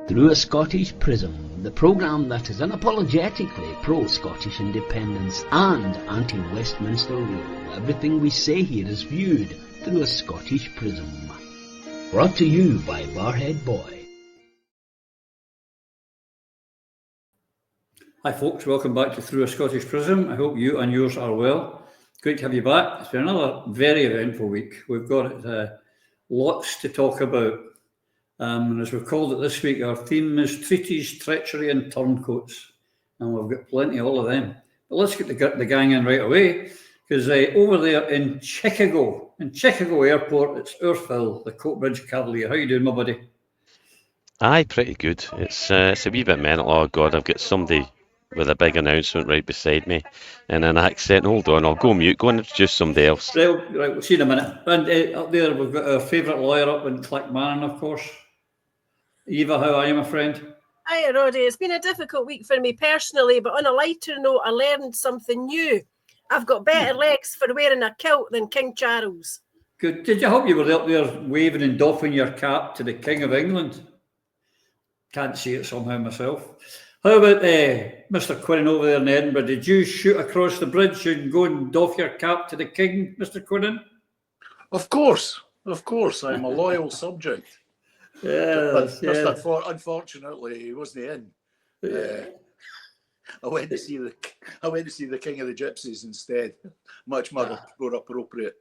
Through a Scottish Prism, the programme that is unapologetically pro-Scottish independence and anti-Westminster rule. Everything we say here is viewed through a Scottish prism. Brought to you by Barhead Boy. Hi folks, welcome back to Through a Scottish Prism. I hope you and yours are well. Great to have you back. It's been another very eventful week. We've got lots to talk about. And as we've called it this week, our theme is Treaties, Treachery and Turncoats. And we've got plenty of all of them. But let's get the gang in right away, because over there in Chicago Airport, it's Phil, the Coatbridge Cavalier. How you doing, my buddy? Aye, pretty good. It's a wee bit mental. Oh God, I've got somebody with a big announcement right beside me in an accent. Hold on, I'll go mute. Go and introduce somebody else. Right, we'll see in a minute. And up there, we've got our favourite lawyer up in Clackmannan, of course. Eva, how are you, my friend? Hi, Roddy. It's been a difficult week for me personally, but on a lighter note, I learned something new. I've got better legs for wearing a kilt than King Charles. Good. Did you hope you were up there waving and doffing your cap to the King of England? Can't see it somehow myself. How about Mr. Quinnan over there in Edinburgh? Did you shoot across the bridge and go and doff your cap to the King, Mr. Quinnan? Of course. I'm a loyal subject. Yes, Unfortunately, he wasn't in. I went to see the King of the Gypsies instead. Much more appropriate.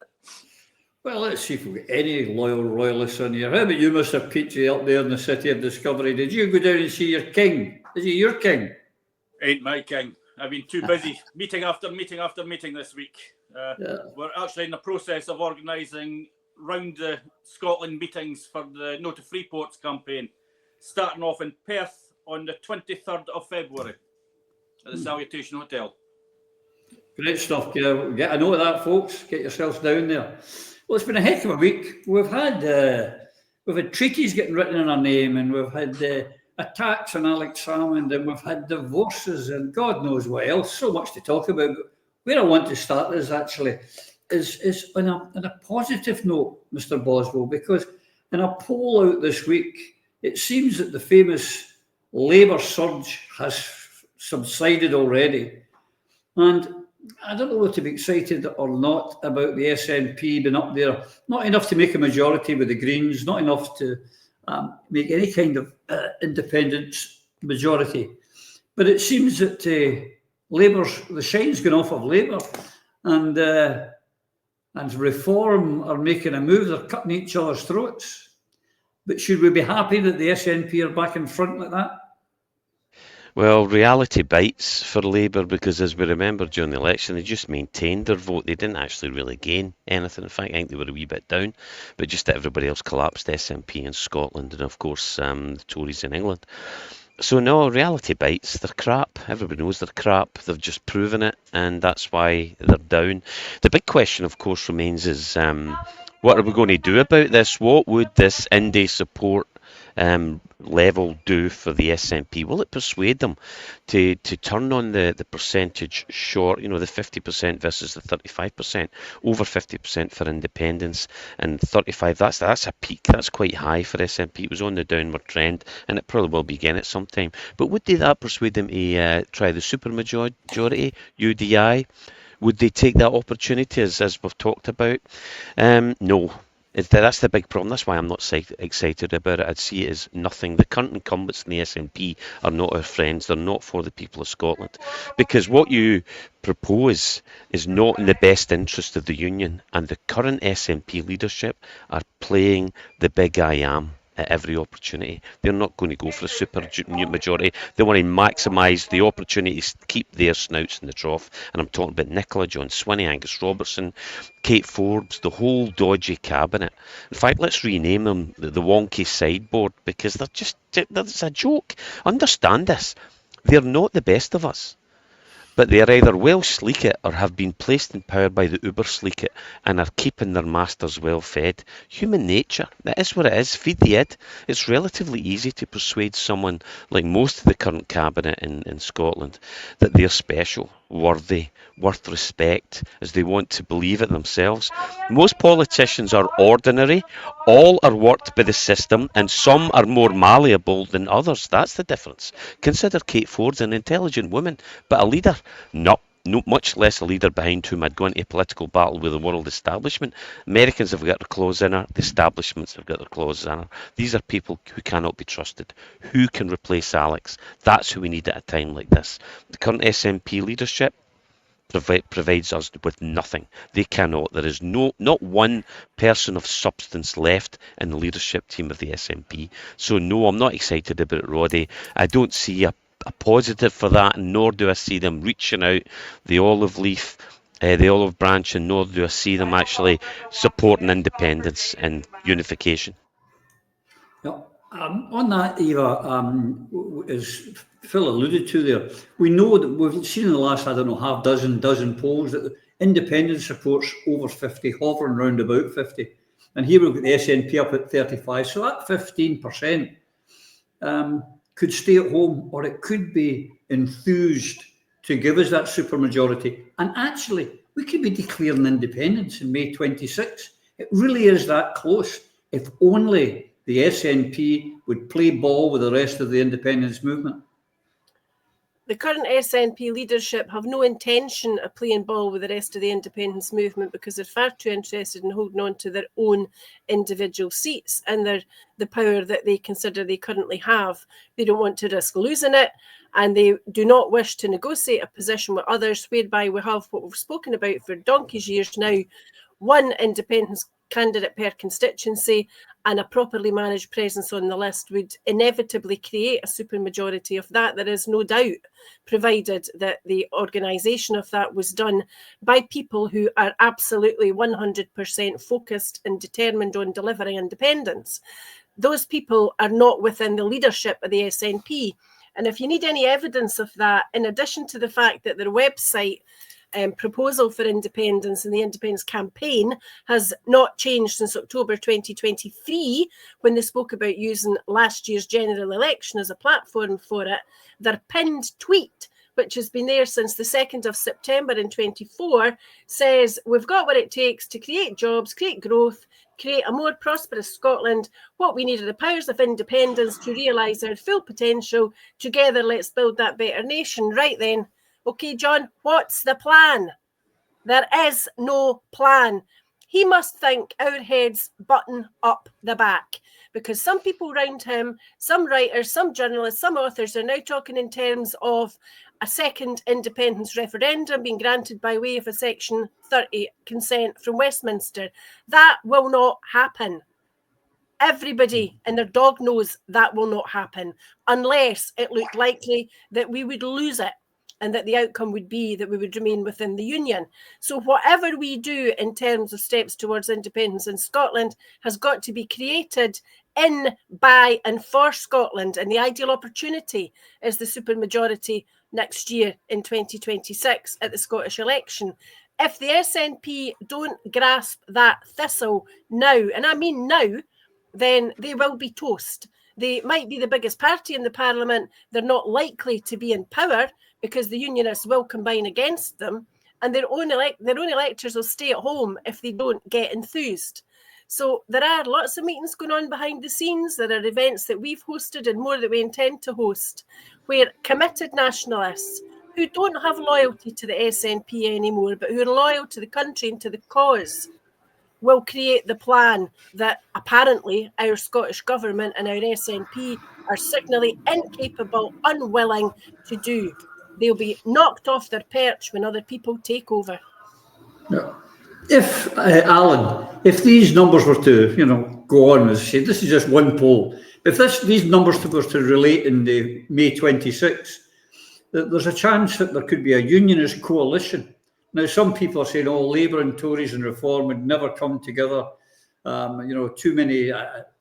Well, let's see if we've got any loyal royalists on here. How about you, Mr. Peachy, up there in the City of Discovery? Did you go down and see your king? Is he your king? Ain't my king. I've been too busy meeting after meeting this week. We're actually in the process of organising round the Scotland meetings for the No to Freeports campaign, starting off in Perth on the 23rd of February at the Salutation Hotel. Great stuff. Get a note of that, folks. Get yourselves down there. Well, it's been a heck of a week. We've had treaties getting written in our name, and we've had attacks on Alex Salmond, and we've had divorces, and God knows what else. So much to talk about. But where I want to start is actually is on a positive note, Mr. Boswell, because in a poll out this week, it seems that the famous Labour surge has subsided already. And I don't know whether to be excited or not about the SNP being up there. Not enough to make a majority with the Greens, not enough to make any kind of independence majority. But it seems that the shine's gone off of Labour, and Reform are making a move. They're cutting each other's throats. But should we be happy that the SNP are back in front like that? Well, reality bites for Labour, because as we remember during the election, they just maintained their vote. They didn't actually really gain anything. In fact, I think they were a wee bit down, but just that everybody else collapsed, SNP in Scotland and, of course, the Tories in England. So no, reality bites. They're crap. Everybody knows they're crap. They've just proven it, and that's why they're down. The big question, of course, remains is what are we going to do about this? What would this indie support level do for the SNP? Will it persuade them to turn on the percentage short, the 50% versus the 35%, over 50% for independence, and 35, that's a peak, that's quite high for SNP. It was on the downward trend, and it probably will be again at some time. But would that persuade them to try the supermajority, UDI? Would they take that opportunity, as we've talked about? No. That's the big problem. That's why I'm not excited about it. I'd see it as nothing. The current incumbents in the SNP are not our friends. They're not for the people of Scotland. Because what you propose is not in the best interest of the Union. And the current SNP leadership are playing the big I am at every opportunity. They're not going to go for a super majority. They want to maximise the opportunities to keep their snouts in the trough. And I'm talking about Nicola, John Swinney, Angus Robertson, Kate Forbes, the whole dodgy cabinet. In fact, let's rename them the wonky sideboard, because that's a joke. Understand this. They're not the best of us. But they are either well sleek it or have been placed in power by the uber sleek it and are keeping their masters well fed. Human nature, that is what it is. Feed the id. It's relatively easy to persuade someone like most of the current cabinet in Scotland that they're special. worthy, worth respect, as they want to believe it themselves. Most politicians are ordinary, all are worked by the system, and some are more malleable than others. That's the difference. Consider Kate Ford an intelligent woman, but a leader? No. No, much less a leader behind whom I'd go into a political battle with the world establishment. Americans have got their claws in her. The establishments have got their claws in her. These are people who cannot be trusted. Who can replace Alex? That's who we need at a time like this. The current SNP leadership provides us with nothing. They cannot. There is not one person of substance left in the leadership team of the SNP. So no, I'm not excited about it, Roddy. I don't see a positive for that, nor do I see them reaching out the olive leaf, the olive branch, and nor do I see them actually supporting independence and unification. Yeah. On that, Eva, as Phil alluded to there, we know that we've seen in the last, I don't know, half dozen polls that independence support's over 50, hovering around about 50. And here we've got the SNP up at 35. So that 15% could stay at home, or it could be enthused to give us that supermajority. And actually, we could be declaring independence in May 26. It really is that close. If only the SNP would play ball with the rest of the independence movement. The current SNP leadership have no intention of playing ball with the rest of the independence movement because they're far too interested in holding on to their own individual seats and the power that they consider they currently have. They don't want to risk losing it, and they do not wish to negotiate a position with others whereby we have what we've spoken about for donkey's years now, one independence candidate per constituency, and a properly managed presence on the list would inevitably create a supermajority of that. There is no doubt, provided that the organisation of that was done by people who are absolutely 100% focused and determined on delivering independence. Those people are not within the leadership of the SNP. And if you need any evidence of that, in addition to the fact that their website proposal for independence and the independence campaign has not changed since October 2023, when they spoke about using last year's general election as a platform for it. Their pinned tweet, which has been there since the 2nd of September in 24, says, "We've got what it takes to create jobs, create growth, create a more prosperous Scotland. What we need are the powers of independence to realise our full potential. Together, let's build that better nation." Right then. Okay, John, what's the plan? There is no plan. He must think our heads button up the back, because some people around him, some writers, some journalists, some authors are now talking in terms of a second independence referendum being granted by way of a Section 30 consent from Westminster. That will not happen. Everybody and their dog knows that will not happen unless it looked likely that we would lose it, and that the outcome would be that we would remain within the Union. So whatever we do in terms of steps towards independence in Scotland has got to be created in, by and for Scotland. And the ideal opportunity is the supermajority next year in 2026 at the Scottish election. If the SNP don't grasp that thistle now, and I mean now, then they will be toast. They might be the biggest party in the Parliament. They're not likely to be in power because the Unionists will combine against them, and their own electors will stay at home if they don't get enthused. So there are lots of meetings going on behind the scenes. There are events that we've hosted and more that we intend to host, where committed nationalists who don't have loyalty to the SNP anymore, but who are loyal to the country and to the cause, will create the plan that apparently our Scottish Government and our SNP are signally incapable, unwilling to do. They'll be knocked off their perch when other people take over. Yeah. If, Alan, if these numbers were to, go on, as I said, this is just one poll. If these numbers were to relate in the May 26, there's a chance that there could be a unionist coalition. Now, some people are saying, Labour and Tories and Reform would never come together. Too many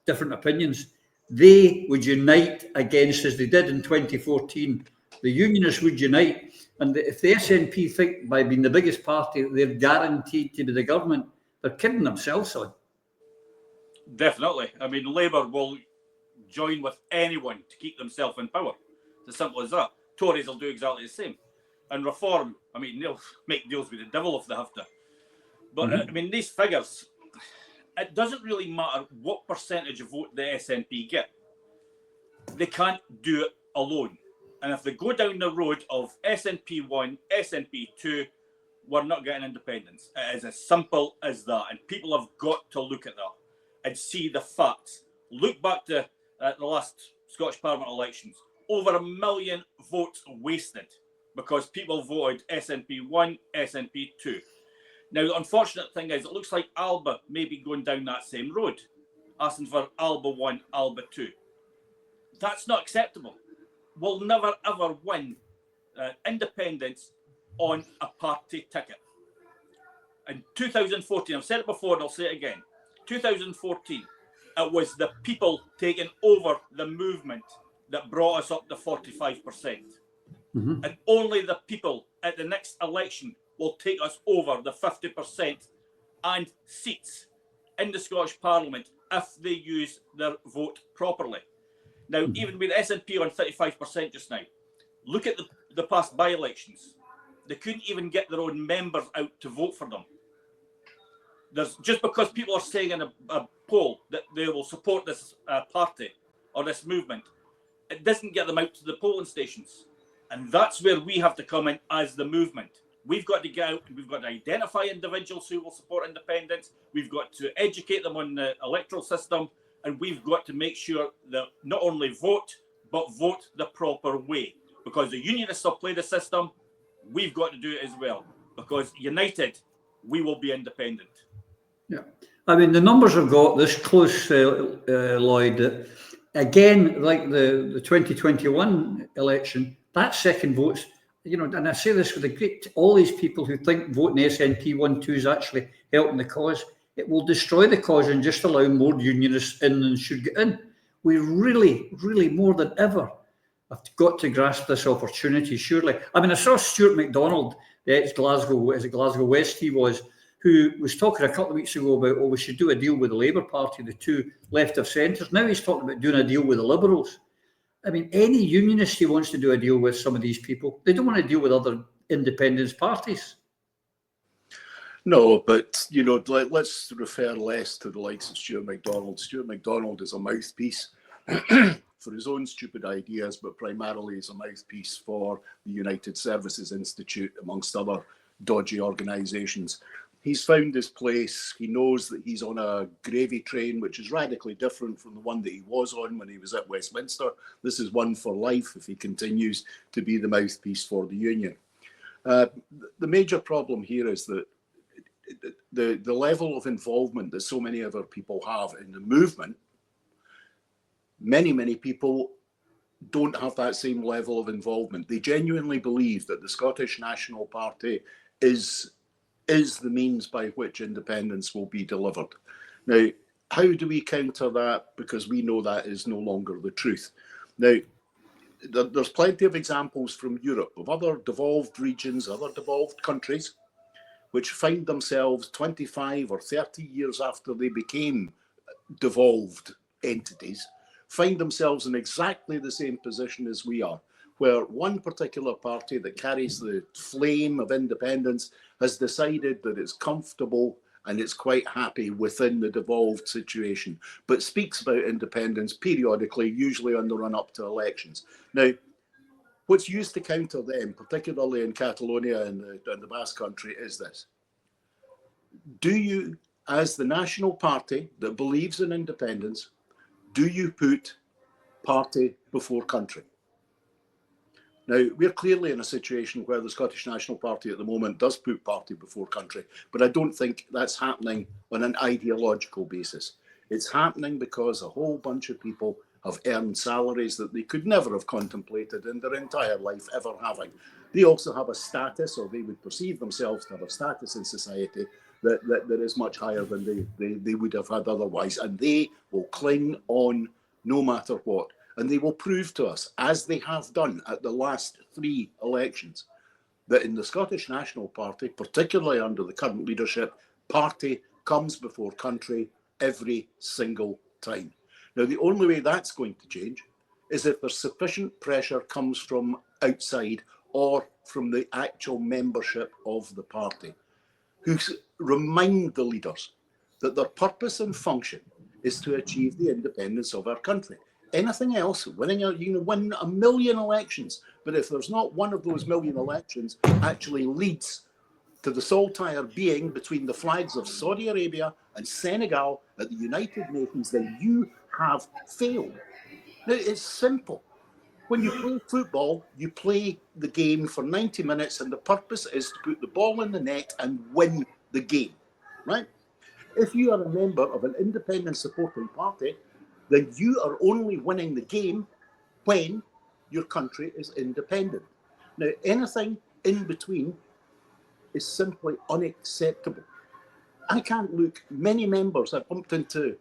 different opinions. They would unite against, as they did in 2014, the Unionists would unite. And if the SNP think by being the biggest party, they're guaranteed to be the government, they're kidding themselves on. Definitely. I mean, Labour will join with anyone to keep themselves in power. It's as simple as that. Tories will do exactly the same. and reform, I mean, they'll make deals with the devil if they have to. But I mean, these figures, it doesn't really matter what percentage of vote the SNP get. They can't do it alone. And if they go down the road of SNP 1, SNP 2, we're not getting independence. It is as simple as that. And people have got to look at that and see the facts. Look back to the last Scottish Parliament elections. Over 1 million votes wasted because people voted SNP 1, SNP 2. Now, the unfortunate thing is, it looks like Alba may be going down that same road, asking for Alba 1, Alba 2. That's not acceptable. We'll never, ever win independence on a party ticket. In 2014, I've said it before and I'll say it again, 2014, it was the people taking over the movement that brought us up to 45%. And only the people at the next election will take us over the 50% and seats in the Scottish Parliament if they use their vote properly. Now, even with the SNP on 35% just now, look at the past by-elections. They couldn't even get their own members out to vote for them. Just because people are saying in a poll that they will support this party or this movement, it doesn't get them out to the polling stations. And that's where we have to come in as the movement. We've got to get out and we've got to identify individuals who will support independence. We've got to educate them on the electoral system. And we've got to make sure that not only vote, but vote the proper way. Because the unionists have played the system, we've got to do it as well. Because united, we will be independent. Yeah. I mean, the numbers have got this close, Lloyd, that again, like the 2021 election, that second vote's, you know, and I say this with all these people who think voting SNP 1, 2 is actually helping the cause. It will destroy the cause and just allow more unionists in than should get in. We really, really more than ever have got to grasp this opportunity, surely. I mean, I saw Stuart MacDonald, the ex-Glasgow, as a Glasgow West he was, who was talking a couple of weeks ago about, we should do a deal with the Labour Party, the two left of centres. Now he's talking about doing a deal with the Liberals. I mean, any unionist who wants to do a deal with some of these people, they don't want to deal with other independence parties. No, but, you know, let's refer less to the likes of Stuart MacDonald. Stuart MacDonald is a mouthpiece for his own stupid ideas, but primarily is a mouthpiece for the United Services Institute, amongst other dodgy organisations. He's found his place. He knows that he's on a gravy train, which is radically different from the one that he was on when he was at Westminster. This is one for life if he continues to be the mouthpiece for the union. The major problem here is that the level of involvement that so many other people have in the movement, many people don't have that same level of involvement. They genuinely believe that the Scottish National Party is the means by which independence will be delivered. Now, how do we counter that? Because we know that is no longer the truth. Now, there's plenty of examples from Europe of other devolved regions, other devolved countries, which find themselves 25 or 30 years after they became devolved entities, find themselves in exactly the same position as we are, where one particular party that carries the flame of independence has decided that it's comfortable and it's quite happy within the devolved situation, but speaks about independence periodically, usually on the run-up to elections. Now, what's used to counter them, particularly in Catalonia and the Basque Country, is this. Do you, as the national party that believes in independence, do you put party before country? Now, we're clearly in a situation where the Scottish National Party at the moment does put party before country, but I don't think that's happening on an ideological basis. It's happening because a whole bunch of people have earned salaries that they could never have contemplated in their entire life ever having. They also have a status, or they would perceive themselves to have a status in society that is much higher than they would have had otherwise. And they will cling on no matter what. And they will prove to us, as they have done at the last 3 elections, that in the Scottish National Party, particularly under the current leadership, party comes before country every single time. Now, the only way that's going to change is if there's sufficient pressure comes from outside or from the actual membership of the party, who remind the leaders that their purpose and function is to achieve the independence of our country. Anything else, you can win 1 million elections, but if there's not one of those million elections actually leads to the saltire being between the flags of Saudi Arabia and Senegal at the United Nations, then you have failed. Now, it's simple. When you play football, you play the game for 90 minutes, and the purpose is to put the ball in the net and win the game, right? If you are a member of an independent supporting party, then you are only winning the game when your country is independent. Now, anything in between is simply unacceptable. I can't look, many members I bumped into,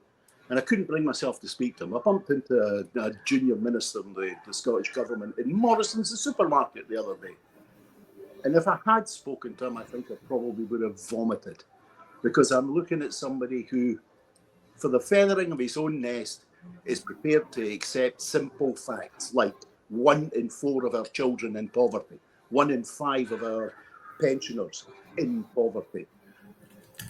and I couldn't bring myself to speak to him. I bumped into a junior minister in the Scottish Government in Morrison's, the supermarket, the other day. And if I had spoken to him, I think I probably would have vomited, because I'm looking at somebody who, for the feathering of his own nest, is prepared to accept simple facts like 1 in 4 of our children in poverty, 1 in 5 of our pensioners in poverty.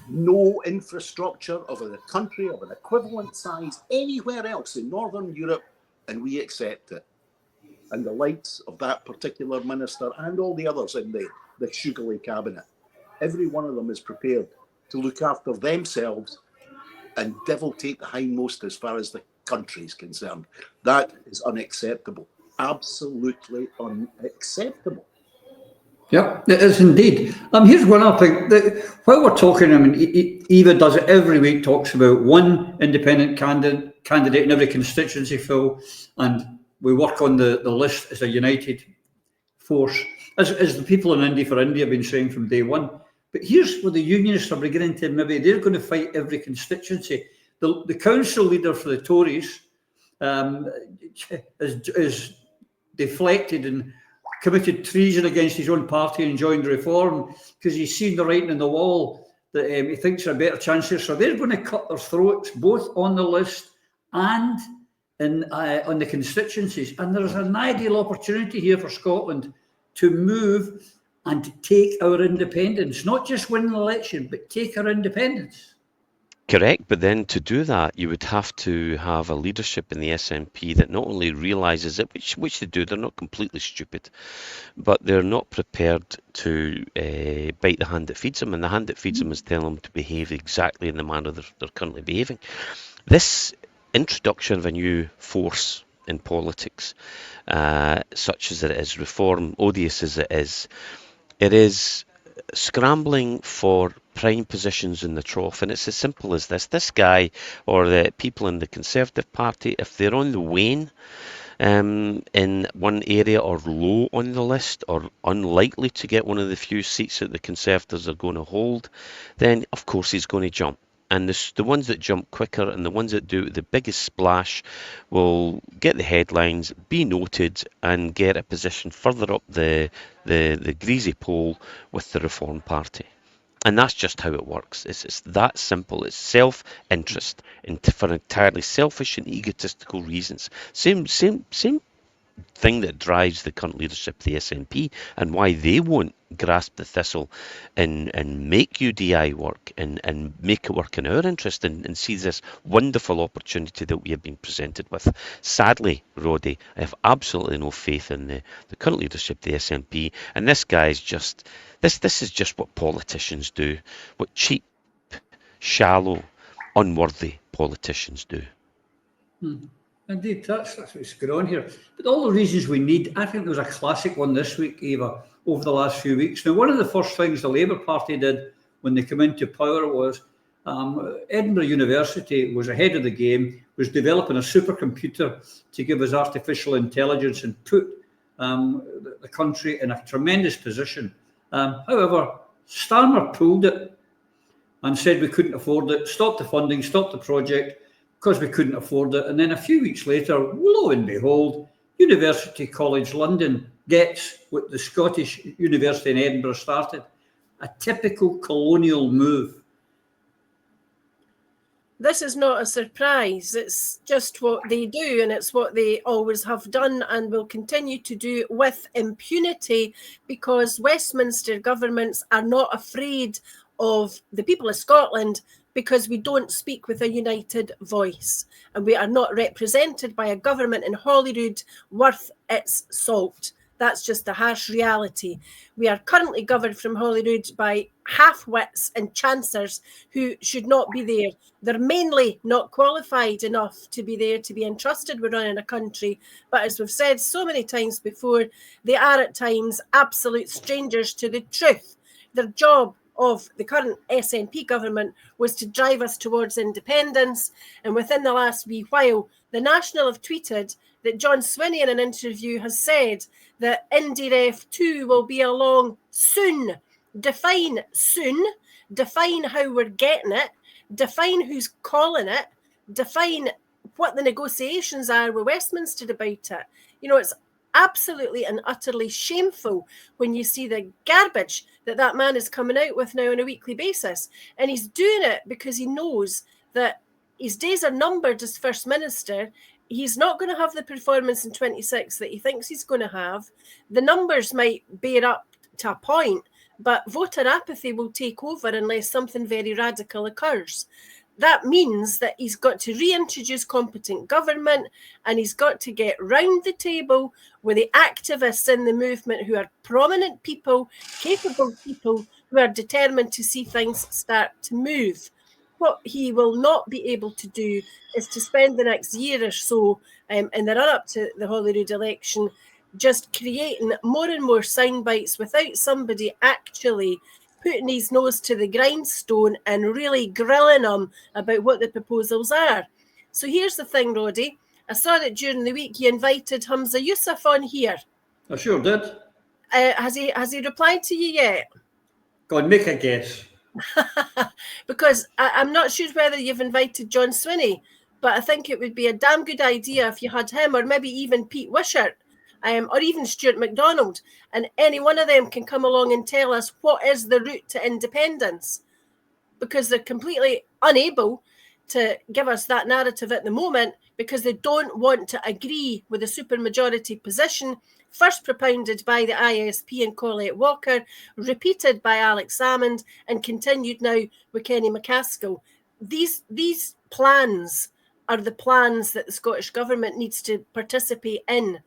No infrastructure of a country of an equivalent size anywhere else in Northern Europe, and we accept it. And the likes of that particular minister and all the others in the Sugally cabinet, every one of them is prepared to look after themselves and devil take the hindmost as far as the country is concerned. That is unacceptable. Absolutely unacceptable. Yeah, it is indeed. Here's one other thing. While we're talking, I mean, Eva does it every week, talks about one independent candidate in every constituency, Phil, and we work on the list as a united force, as the people in Indy for India have been saying from day one. But here's where the unionists are beginning to, maybe they're going to fight every constituency. The council leader for the Tories is deflected and committed treason against his own party and joined Reform because he's seen the writing on the wall that he thinks are better chances. So they're going to cut their throats both on the list and on the constituencies. And there's an ideal opportunity here for Scotland to move and take our independence, not just win an election, but take our independence. Correct, but then to do that, you would have to have a leadership in the SNP that not only realises it, which they do, they're not completely stupid, but they're not prepared to bite the hand that feeds them, and the hand that feeds them is telling them to behave exactly in the manner they're currently behaving. This introduction of a new force in politics, such as it is, Reform, odious as it is scrambling for prime positions in the trough, and it's as simple as this. This guy or the people in the Conservative Party, if they're on the wane in one area or low on the list or unlikely to get one of the few seats that the Conservatives are going to hold, then of course he's going to jump. And the ones that jump quicker and the ones that do the biggest splash will get the headlines, be noted, and get a position further up the greasy pole with the Reform Party. And that's just how it works. It's that simple. It's self-interest for entirely selfish and egotistical reasons. Same thing that drives the current leadership of the SNP and why they won't grasp the thistle and make UDI work and make it work in our interest and see this wonderful opportunity that we have been presented with. Sadly, Roddy, I have absolutely no faith in the current leadership of the SNP, and this guy is just this is just what politicians do, what cheap, shallow, unworthy politicians do. Indeed, that's what's going on here. But all the reasons we need, I think there was a classic one this week, Eva, over the last few weeks. Now, one of the first things the Labour Party did when they came into power was Edinburgh University was ahead of the game, was developing a supercomputer to give us artificial intelligence and put the country in a tremendous position. However, Starmer pulled it and said we couldn't afford it, stopped the funding, stopped the project, because we couldn't afford it. And then a few weeks later, lo and behold, University College London gets what the Scottish University in Edinburgh started, a typical colonial move. This is not a surprise. It's just what they do, and it's what they always have done and will continue to do with impunity, because Westminster governments are not afraid of the people of Scotland, because we don't speak with a united voice, and we are not represented by a government in Holyrood worth its salt. That's just the harsh reality. We are currently governed from Holyrood by half-wits and chancers who should not be there. They're mainly not qualified enough to be there to be entrusted with running a country. But as we've said so many times before, they are at times absolute strangers to the truth. Their job of the current SNP government was to drive us towards independence. And within the last wee while, the National have tweeted that John Swinney in an interview has said that IndyRef 2 will be along soon. Define soon, define how we're getting it, define who's calling it, define what the negotiations are with Westminster about it. You know, it's absolutely and utterly shameful when you see the garbage that man is coming out with now on a weekly basis. And he's doing it because he knows that his days are numbered as First Minister. He's not going to have the performance in 26 that he thinks he's going to have. The numbers might bear up to a point, but voter apathy will take over unless something very radical occurs. That means that he's got to reintroduce competent government, and he's got to get round the table with the activists in the movement who are prominent people, capable people who are determined to see things start to move. What he will not be able to do is to spend the next year or so in the run-up to the Holyrood election just creating more and more sound bites without somebody actually putting his nose to the grindstone and really grilling him about what the proposals are. So here's the thing, Roddy. I saw that during the week you invited Humza Yousaf on here. I sure did. Has he replied to you yet? Go on, make a guess. Because I'm not sure whether you've invited John Swinney, but I think it would be a damn good idea if you had him, or maybe even Pete Wishart, or even Stuart MacDonald, and any one of them can come along and tell us what is the route to independence, because they're completely unable to give us that narrative at the moment, because they don't want to agree with the supermajority position first propounded by the ISP and Colette Walker, repeated by Alex Salmond, and continued now with Kenny McCaskill. These plans are the plans that the Scottish Government needs to participate in.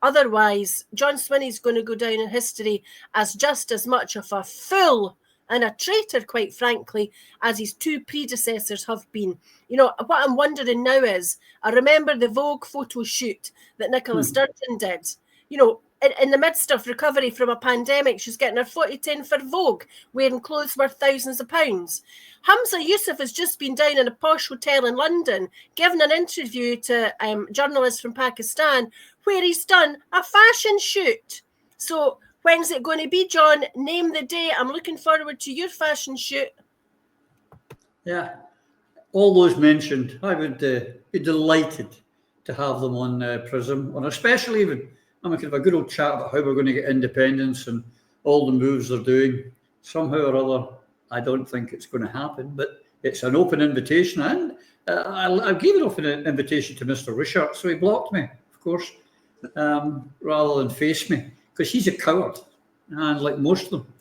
Otherwise, John Swinney's going to go down in history as just as much of a fool and a traitor, quite frankly, as his two predecessors have been. You know, what I'm wondering now is, I remember the Vogue photo shoot that Nicola Sturgeon did. You know, in the midst of recovery from a pandemic, she's getting her photo taken for Vogue, wearing clothes worth thousands of pounds. Humza Yousaf has just been down in a posh hotel in London, giving an interview to journalists from Pakistan, where he's done a fashion shoot. So when's it going to be, John? Name the day. I'm looking forward to your fashion shoot. Yeah, all those mentioned, I would be delighted to have them on Prism, and especially even kind of a good old chat about how we're going to get independence and all the moves they're doing. Somehow or other, I don't think it's going to happen, but it's an open invitation, and I gave an open invitation to Mr. Wishart, so he blocked me, of course, rather than face me, because he's a coward, and like most of them.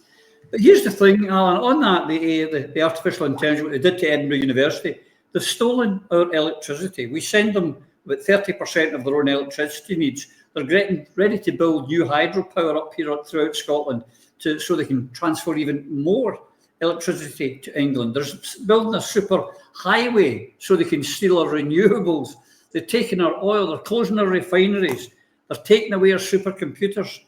But here's the thing, Alan, on that, the artificial intelligence, what they did to Edinburgh University, they've stolen our electricity. We send them about 30% of their own electricity needs. They're getting ready to build new hydropower up here throughout Scotland so they can transfer even more electricity to England. They're building a super highway so they can steal our renewables. They're taking our oil. They're closing our refineries. They're taking away our supercomputers.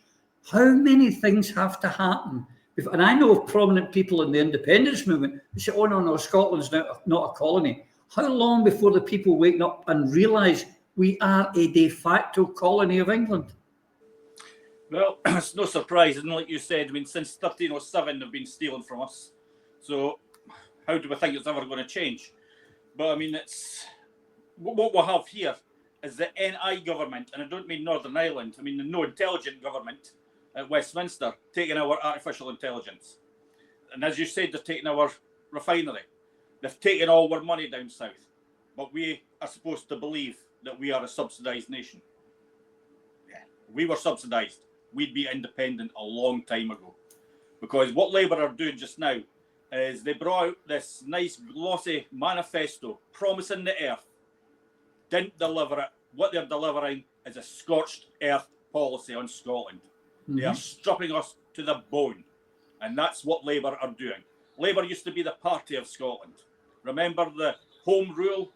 How many things have to happen? And I know of prominent people in the independence movement who say, oh, no, Scotland's not a colony. How long before the people wake up and realise we are a de facto colony of England? Well, it's no surprise, and like you said, I mean, since 1307 they've been stealing from us. So how do we think it's ever going to change? But I mean, it's what we have here is the NI government, and I don't mean Northern Ireland. I mean the no intelligent government at Westminster taking our artificial intelligence. And as you said, they're taking our refinery. They've taken all our money down south. but we are supposed to believe that we are a subsidised nation. Yeah, we were subsidised. We'd be independent a long time ago. Because what Labour are doing just now is they brought out this nice glossy manifesto promising the earth, didn't deliver it. What they're delivering is a scorched earth policy on Scotland. Mm-hmm. They are stripping us to the bone. And that's what Labour are doing. Labour used to be the party of Scotland. Remember the Home Rule?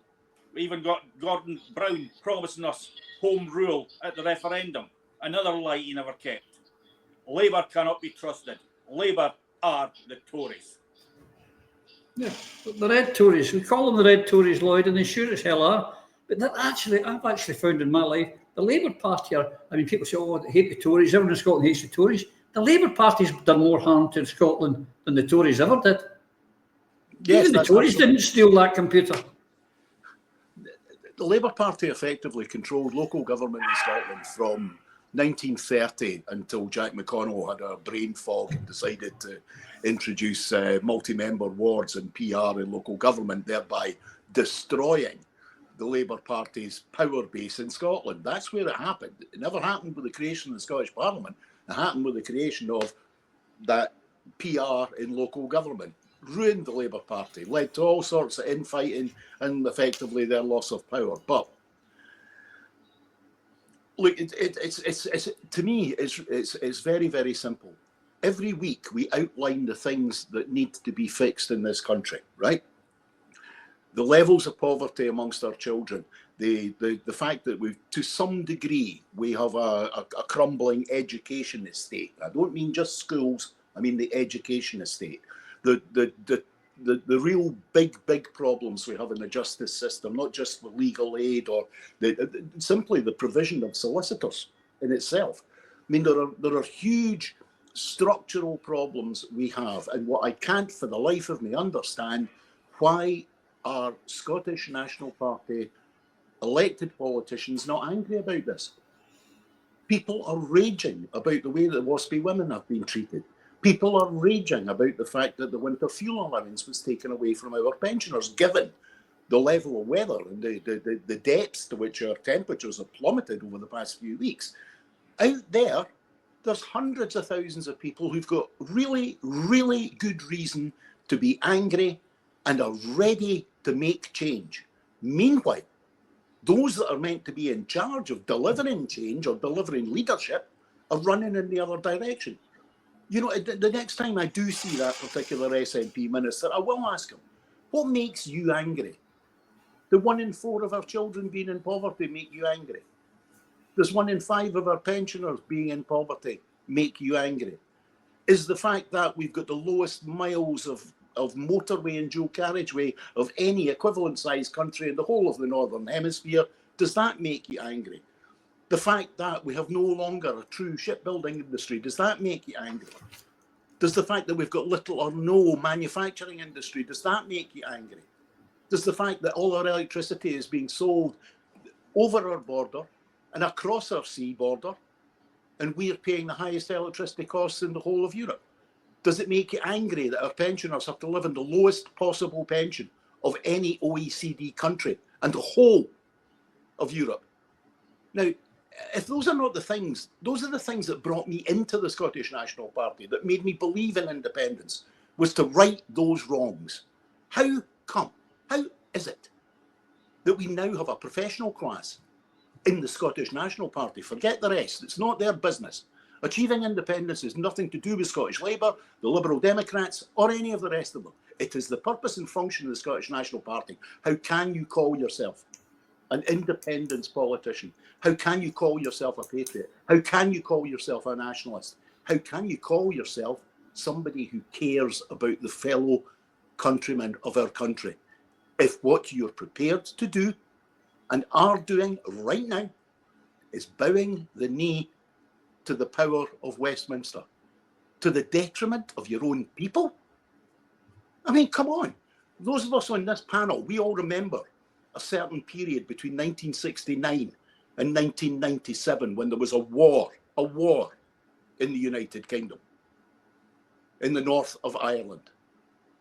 We even got Gordon Brown promising us Home Rule at the referendum. Another lie he never kept. Labour cannot be trusted. Labour are the Tories. Yeah, the Red Tories. We call them the Red Tories, Lloyd, and they sure as hell are. But I've actually found in my life, the Labour Party are, I mean, people say, oh, they hate the Tories. Everyone in Scotland hates the Tories. The Labour Party's done more harm to Scotland than the Tories ever did. Yes, even the Tories didn't steal that computer. The Labour Party effectively controlled local government in Scotland from 1930 until Jack McConnell had a brain fog and decided to introduce multi-member wards and PR in local government, thereby destroying the Labour Party's power base in Scotland. That's where it happened. It never happened with the creation of the Scottish Parliament. It happened with the creation of that PR in local government. Ruined the Labour Party, led to all sorts of infighting and effectively their loss of power. But look, it's to me, it's very, very simple. Every week we outline the things that need to be fixed in this country, right? The levels of poverty amongst our children, the fact that we, to some degree, we have a crumbling education estate. I don't mean just schools, I mean the education estate. The real big problems we have in the justice system, not just the legal aid or simply the provision of solicitors in itself. I mean, there are huge structural problems we have, and what I can't for the life of me understand, why are Scottish National Party elected politicians not angry about this? People are raging about the way that WASPy women have been treated. People are raging about the fact that the winter fuel allowance was taken away from our pensioners, given the level of weather and the depths to which our temperatures have plummeted over the past few weeks. Out there, there's hundreds of thousands of people who've got really, really good reason to be angry and are ready to make change. Meanwhile, those that are meant to be in charge of delivering change or delivering leadership are running in the other direction. You know, the next time I do see that particular SNP minister, I will ask him, what makes you angry? The 1 in 4 of our children being in poverty make you angry? Does 1 in 5 of our pensioners being in poverty make you angry? Is the fact that we've got the lowest miles of motorway and dual carriageway of any equivalent sized country in the whole of the Northern Hemisphere, does that make you angry? The fact that we have no longer a true shipbuilding industry, does that make you angry? Does the fact that we've got little or no manufacturing industry, does that make you angry? Does the fact that all our electricity is being sold over our border and across our sea border, and we're paying the highest electricity costs in the whole of Europe, does it make you angry that our pensioners have to live in the lowest possible pension of any OECD country and the whole of Europe? Now, if those are not the things, those are the things that brought me into the Scottish National Party, that made me believe in independence, was to right those wrongs. How come? How is it that we now have a professional class in the Scottish National Party? Forget the rest. It's not their business. Achieving independence is nothing to do with Scottish Labour, the Liberal Democrats, or any of the rest of them. It is the purpose and function of the Scottish National Party. How can you call yourself an independence politician? How can you call yourself a patriot? How can you call yourself a nationalist? How can you call yourself somebody who cares about the fellow countrymen of our country, if what you're prepared to do and are doing right now is bowing the knee to the power of Westminster, to the detriment of your own people? I mean, come on. Those of us on this panel, we all remember a certain period between 1969 and 1997 when there was a war in the United Kingdom, in the north of Ireland.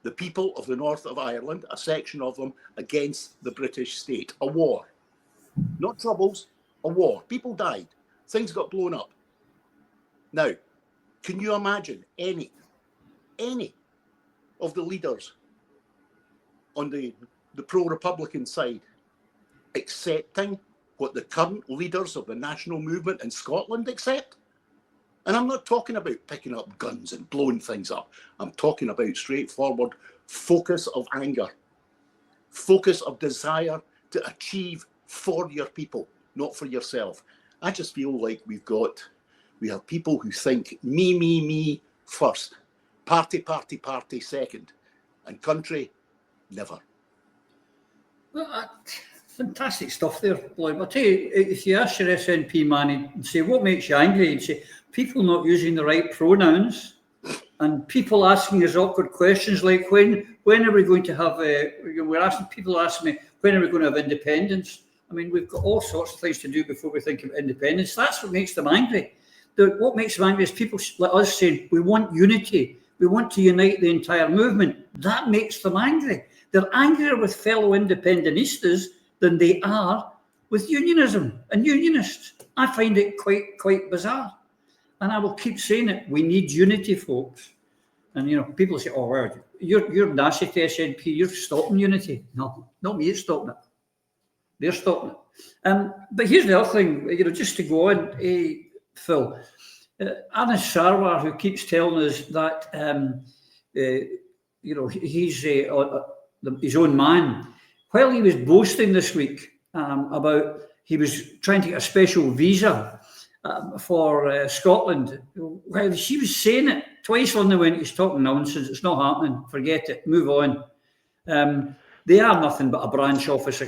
the people of the north of Ireland, a section of them, against the British state. A war. Not troubles, a war. People died. Things got blown up. Now, can you imagine any of the leaders on the pro-Republican side accepting what the current leaders of the national movement in Scotland accept? And I'm not talking about picking up guns and blowing things up. I'm talking about straightforward focus of anger, focus of desire to achieve for your people, not for yourself. I just feel like we have people who think me first, party second, and country, never. Well, fantastic stuff there, Lloyd. I'll tell you, if you ask your SNP man and say, what makes you angry? He'd say, people not using the right pronouns and people asking us awkward questions like, when are we going to have, people asking me, when are we going to have independence? I mean, we've got all sorts of things to do before we think of independence. That's what makes them angry. What makes them angry is people like us saying, we want unity. We want to unite the entire movement. That makes them angry. They're angrier with fellow independentistas than they are with unionism and unionists. I find it quite bizarre. And I will keep saying it. We need unity, folks. And, people say, oh, well, you're nasty to SNP. You're stopping unity. No, not me, it's stopping it. They're stopping it. But here's the other thing, just to go on, Phil. Anas Sarwar, who keeps telling us that, he's his own man, while he was boasting this week about he was trying to get a special visa for Scotland, while she was saying it twice on the went, he's talking nonsense, it's not happening, forget it, move on. They are nothing but a branch office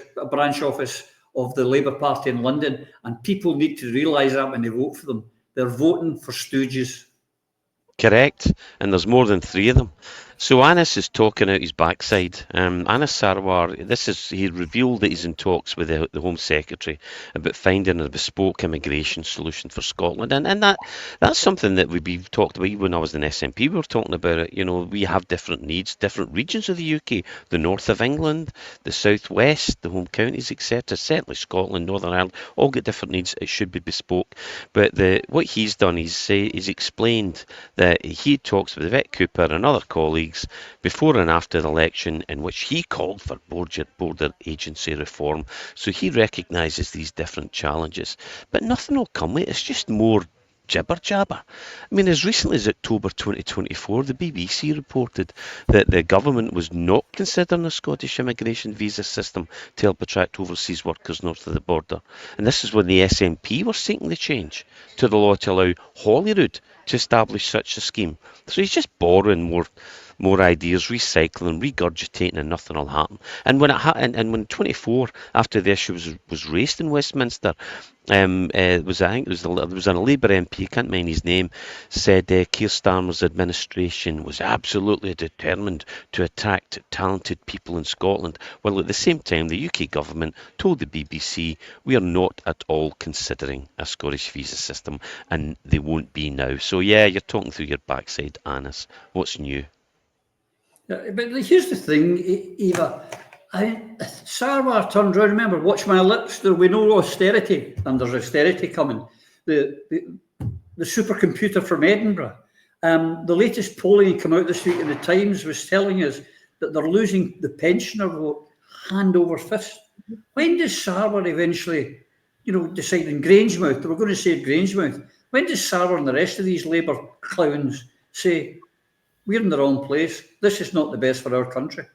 of the Labour Party in London, and people need to realise that when they vote for them. They're voting for stooges. Correct, and there's more than 3 of them. So Anas is talking out his backside. Anas Sarwar, he revealed that he's in talks with the Home Secretary about finding a bespoke immigration solution for Scotland, and that's something that we've talked about. When I was in SNP, we were talking about it. We have different needs, different regions of the UK, the north of England, the southwest, the home counties, etc. Certainly Scotland, Northern Ireland, all get different needs. It should be bespoke. But what he's done, he's explained that he talks with Yvette Cooper and other colleagues before and after the election in which he called for border agency reform. So he recognises these different challenges. But nothing will come with it. It's just more jibber jabber. I mean, as recently as October 2024, the BBC reported that the government was not considering a Scottish immigration visa system to help attract overseas workers north of the border. And this is when the SNP were seeking the change to the law to allow Holyrood to establish such a scheme. So he's just borrowing more ideas, recycling, regurgitating, and nothing will happen. And when when 24, after the issue was raised in Westminster, there was a Labour MP, I can't mind his name, said Keir Starmer's administration was absolutely determined to attract talented people in Scotland, while at the same time the UK government told the BBC, we are not at all considering a Scottish visa system, and they won't be now. So yeah, you're talking through your backside, Anas. What's new? But here's the thing, Eva. Sarwar turned around, remember, watch my lips, there will be no austerity, and there's austerity coming. The supercomputer from Edinburgh. The latest polling came out this week in the Times was telling us that they're losing the pensioner vote hand over fist. When does Sarwar eventually, decide in Grangemouth, they were going to say Grangemouth, when does Sarwar and the rest of these Labour clowns say, we're in the wrong place, this is not the best for our country?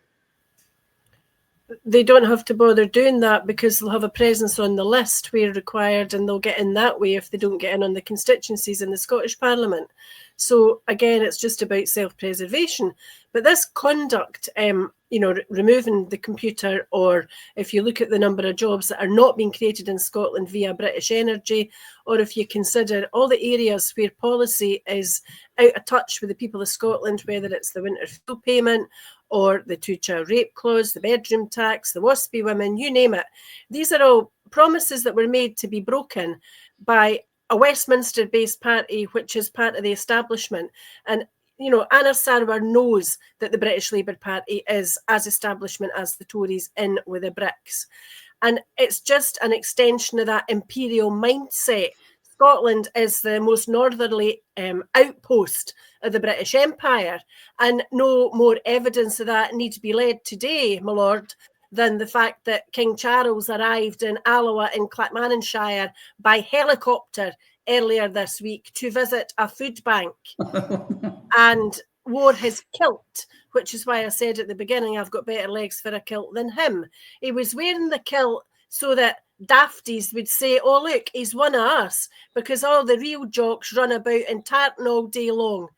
They don't have to bother doing that because they'll have a presence on the list where required, and they'll get in that way if they don't get in on the constituencies in the Scottish Parliament. So again, it's just about self-preservation. But this conduct, removing the computer, or if you look at the number of jobs that are not being created in Scotland via British Energy, or if you consider all the areas where policy is out of touch with the people of Scotland, whether it's the winter fuel payment or the two-child rape clause, the bedroom tax, the WASPy women, you name it. These are all promises that were made to be broken by a Westminster-based party, which is part of the establishment. And, Anna Sarwar knows that the British Labour Party is as establishment as the Tories in with the bricks. And it's just an extension of that imperial mindset. Scotland is the most northerly outpost of the British Empire, and no more evidence of that need to be laid today, my lord, than the fact that King Charles arrived in Alloa in Clackmannanshire by helicopter earlier this week to visit a food bank and wore his kilt, which is why I said at the beginning I've got better legs for a kilt than him. He was wearing the kilt so that dafties would say, oh, look, he's one of us, because all the real jocks run about in tartan all day long.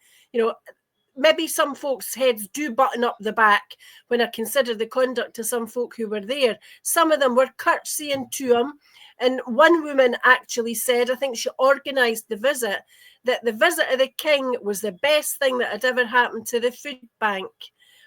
Maybe some folks' heads do button up the back when I consider the conduct of some folk who were there. Some of them were curtsying to him. And one woman actually said, I think she organised the visit, that the visit of the king was the best thing that had ever happened to the food bank.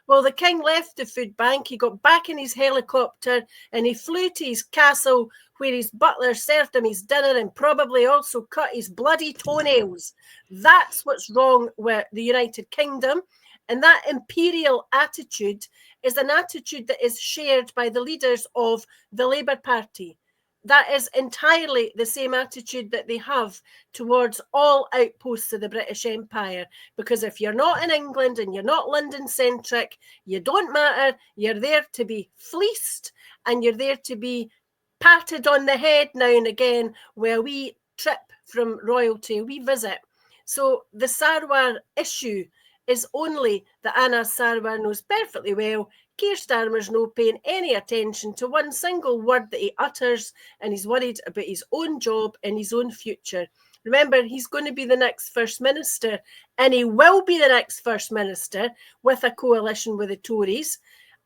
Well, the king left the food bank, he got back in his helicopter and he flew to his castle where his butler served him his dinner and probably also cut his bloody toenails. That's what's wrong with the United Kingdom. And that imperial attitude is an attitude that is shared by the leaders of the Labour Party. That is entirely the same attitude that they have towards all outposts of the British Empire. Because if you're not in England and you're not London-centric, you don't matter. You're there to be fleeced and you're there to be patted on the head now and again where we trip from royalty, we visit. So the Sarwar issue is only that Anna Sarwar knows perfectly well Keir Starmer's no paying any attention to one single word that he utters, and he's worried about his own job and his own future. Remember, he's going to be the next First Minister, and he will be the next First Minister with a coalition with the Tories,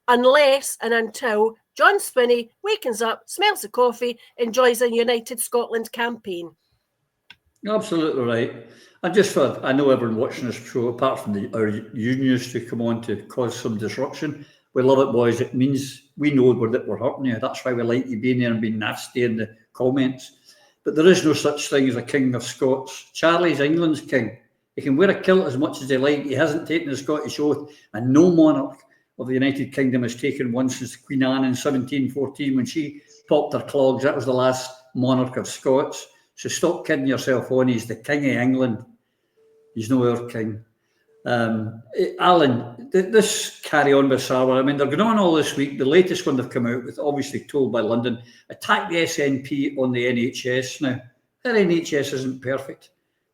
unless and until John Swinney wakens up, smells the coffee, and joins a United Scotland campaign. Absolutely right. And just I know everyone watching this show, apart from our unionists who come on to cause some disruption, we love it, boys. It means we know that we're hurting you. That's why we like you being there and being nasty in the comments. But there is no such thing as a king of Scots. Charlie's England's king. He can wear a kilt as much as he likes. He hasn't taken the Scottish oath, and no monarch of the United Kingdom has taken one since Queen Anne in 1714 when she popped her clogs. That was the last monarch of Scots. So stop kidding yourself on. He's the king of England. He's no our king. Alan, this carry on with Sarwar. I mean, they're going on all this week. The latest one they've come out with, obviously told by London, attack the SNP on the NHS. Now, their NHS isn't perfect.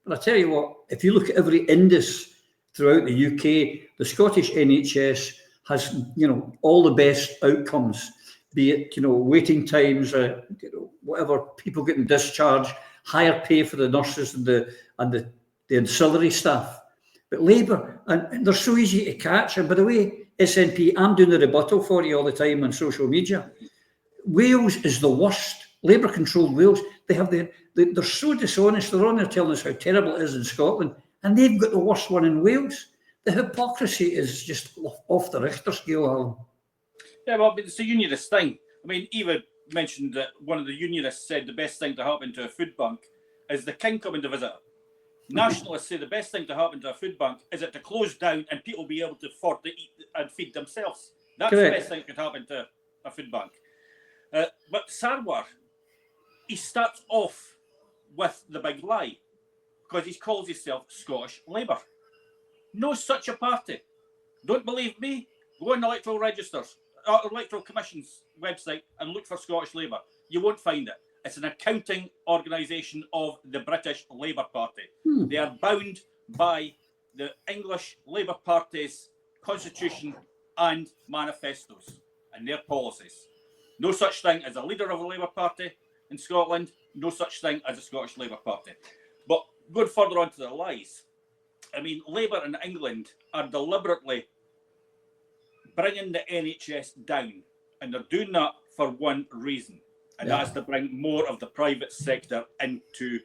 But I tell you what, if you look at every indus throughout the UK, the Scottish NHS has, all the best outcomes, be it, waiting times, whatever, people getting discharged, higher pay for the nurses and the ancillary staff. But Labour, and they're so easy to catch. And by the way, SNP, I'm doing the rebuttal for you all the time on social media. Wales is the worst. Labour-controlled Wales. They're so dishonest. They're on there telling us how terrible it is in Scotland, and they've got the worst one in Wales. The hypocrisy is just off the Richter scale, Alan. Yeah, well, it's a unionist thing. I mean, Eva mentioned that one of the unionists said the best thing to happen to a food bank is the king coming to visit her. Nationalists say the best thing to happen to a food bank is it to close down and people be able to afford to eat and feed themselves. That's Correct. The best thing that could happen to a food bank. But Sarwar, he starts off with the big lie because he calls himself Scottish Labour. No such a party. Don't believe me? Go on the Electoral Commission's website and look for Scottish Labour. You won't find it. It's an accounting organisation of the British Labour Party. They are bound by the English Labour Party's constitution and manifestos and their policies. No such thing as a leader of a Labour Party in Scotland. No such thing as a Scottish Labour Party. But going further on to the lies, I mean, Labour in England are deliberately bringing the NHS down, and they're doing that for one reason. And that's to bring more of the private sector into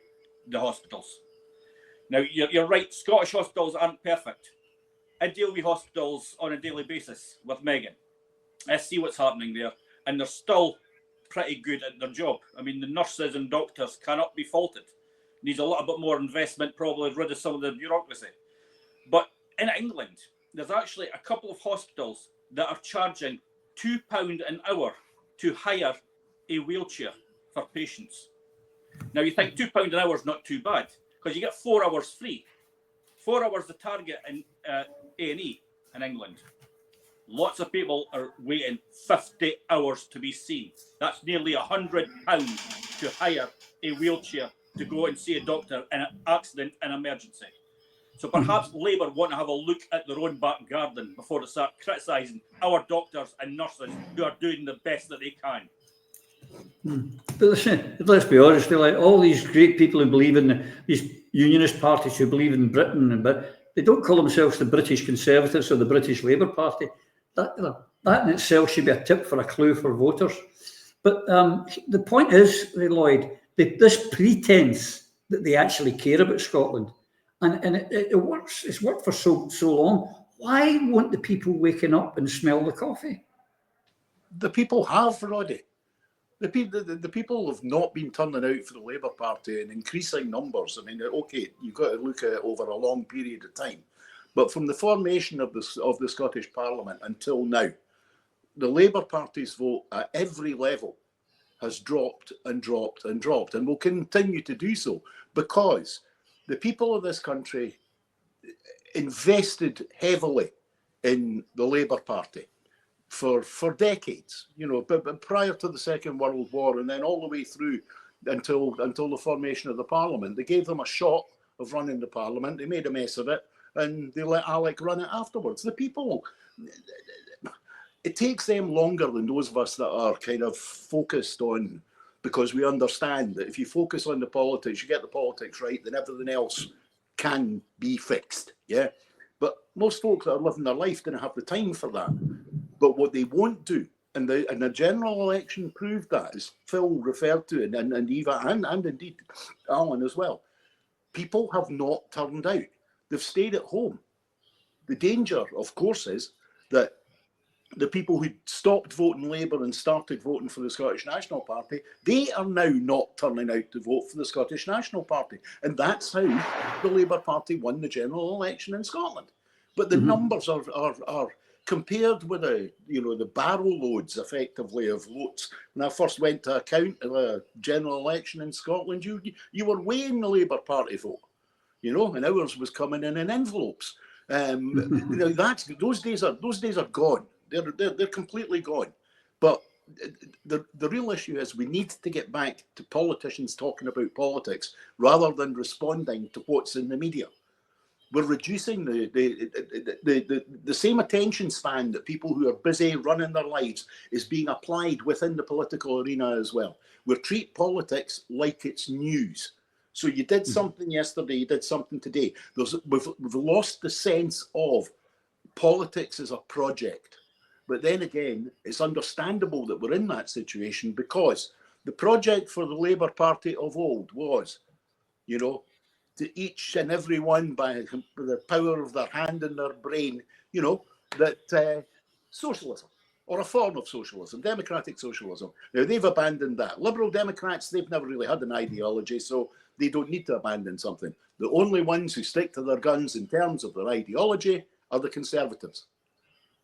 the hospitals. Now, you're right, Scottish hospitals aren't perfect. I deal with hospitals on a daily basis with Megan. I see what's happening there, and they're still pretty good at their job. I mean, the nurses and doctors cannot be faulted. Needs a little bit more investment, probably rid of some of the bureaucracy. But in England, there's actually a couple of hospitals that are charging £2 an hour to hire a wheelchair for patients. Now, you think £2 an hour is not too bad, because you get 4 hours free. 4 hours the target in A&E in England. Lots of people are waiting 50 hours to be seen. That's nearly £100 to hire a wheelchair to go and see a doctor in an accident and emergency. So perhaps Labour want to have a look at their own back garden before they start criticising our doctors and nurses who are doing the best that they can. But listen, let's be honest, like all these great people who believe in these unionist parties who believe in Britain, but they don't call themselves the British Conservatives or the British Labour Party. That in itself should be a tip for a clue for voters. But the point is, Lloyd, this pretense that they actually care about Scotland, and it works. It's worked for so long. Why won't the people waking up and smell the coffee? The people have, Roddy. The people have not been turning out for the Labour Party in increasing numbers. I mean, okay, you've got to look at it over a long period of time. But from the formation of the Scottish Parliament until now, the Labour Party's vote at every level has dropped and dropped and dropped, and will continue to do so, because the people of this country invested heavily in the Labour Party for decades, you know, but prior to the Second World War, and then all the way through until the formation of the Parliament. They gave them a shot of running the Parliament. They made a mess of it, and they let Alec run it afterwards. The people, it takes them longer than those of us that are kind of focused on, because we understand that if you focus on the politics, you get the politics right, then everything else can be fixed. Yeah. But most folk that are living their life didn't have the time for that. But what they won't do, and the general election proved that, as Phil referred to, and Eva, and indeed Alan as well, people have not turned out. They've stayed at home. The danger, of course, is that the people who stopped voting Labour and started voting for the Scottish National Party, they are now not turning out to vote for the Scottish National Party. And that's how the Labour Party won the general election in Scotland. But the numbers are compared with the barrel loads, effectively, of votes. When I first went to account of a general election in Scotland, you were weighing the Labour Party vote, and ours was coming in envelopes. Those days are gone. They're completely gone. But the real issue is we need to get back to politicians talking about politics rather than responding to what's in the media. We're reducing the same attention span that people who are busy running their lives is being applied within the political arena as well. We treat politics like it's news. So you did something yesterday, you did something today. We've lost the sense of politics as a project. But then again, it's understandable that we're in that situation, because the project for the Labour Party of old was, to each and every one, by the power of their hand and their brain, that socialism, or a form of socialism, democratic socialism. Now, they've abandoned that. Liberal Democrats, they've never really had an ideology, so they don't need to abandon something. The only ones who stick to their guns in terms of their ideology are the Conservatives,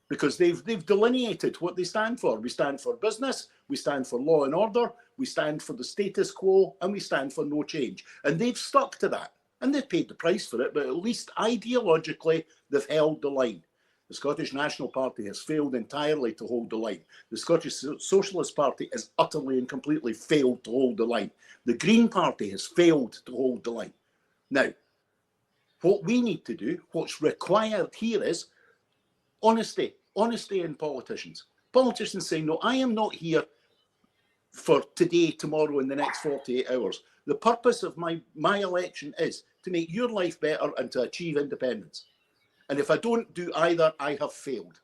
because they've delineated what they stand for. We stand for business, we stand for law and order, we stand for the status quo, and we stand for no change. And they've stuck to that. And they've paid the price for it, but at least ideologically, they've held the line. The Scottish National Party has failed entirely to hold the line. The Scottish Socialist Party has utterly and completely failed to hold the line. The Green Party has failed to hold the line. Now, what we need to do, what's required here, is honesty in politicians. Politicians saying, no, I am not here for today, tomorrow, and the next 48 hours. The purpose of my election is to make your life better and to achieve independence. And if I don't do either, I have failed.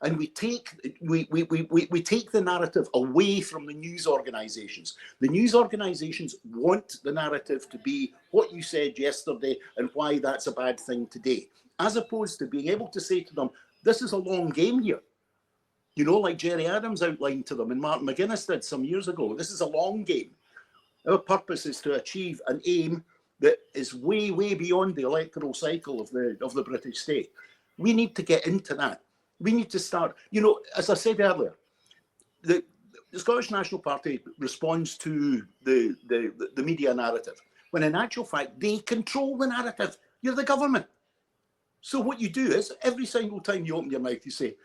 And we take the narrative away from the news organisations. The news organisations want the narrative to be what you said yesterday and why that's a bad thing today, as opposed to being able to say to them, this is a long game here. Like Jerry Adams outlined to them and Martin McGuinness did some years ago. This is a long game. Our purpose is to achieve an aim that is way, way beyond the electoral cycle of the British state. We need to get into that. We need to start, you know, as I said earlier, the Scottish National Party responds to the media narrative, when in actual fact, they control the narrative. You're the government. So what you do is, every single time you open your mouth, you say,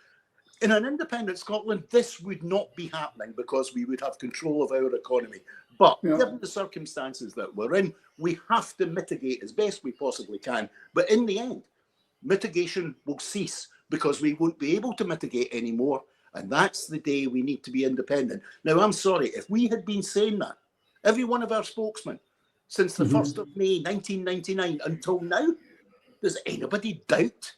in an independent Scotland, this would not be happening because we would have control of our economy. But given the circumstances that we're in, we have to mitigate as best we possibly can. But in the end, mitigation will cease because we won't be able to mitigate anymore. And that's the day we need to be independent. Now, I'm sorry, if we had been saying that, every one of our spokesmen, since the 1st of May 1999 until now, does anybody doubt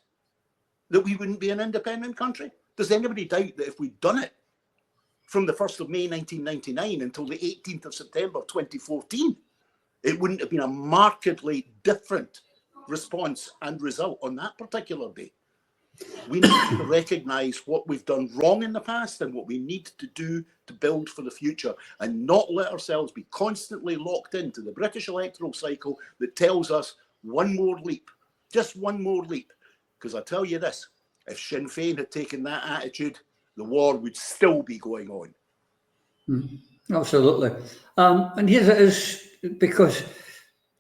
that we wouldn't be an independent country? Does anybody doubt that if we'd done it from the 1st of May 1999 until the 18th of September 2014, it wouldn't have been a markedly different response and result on that particular day? We need to recognise what we've done wrong in the past and what we need to do to build for the future, and not let ourselves be constantly locked into the British electoral cycle that tells us one more leap, just one more leap. Because I tell you this, if Sinn Féin had taken that attitude, the war would still be going on. Absolutely. And here it is, because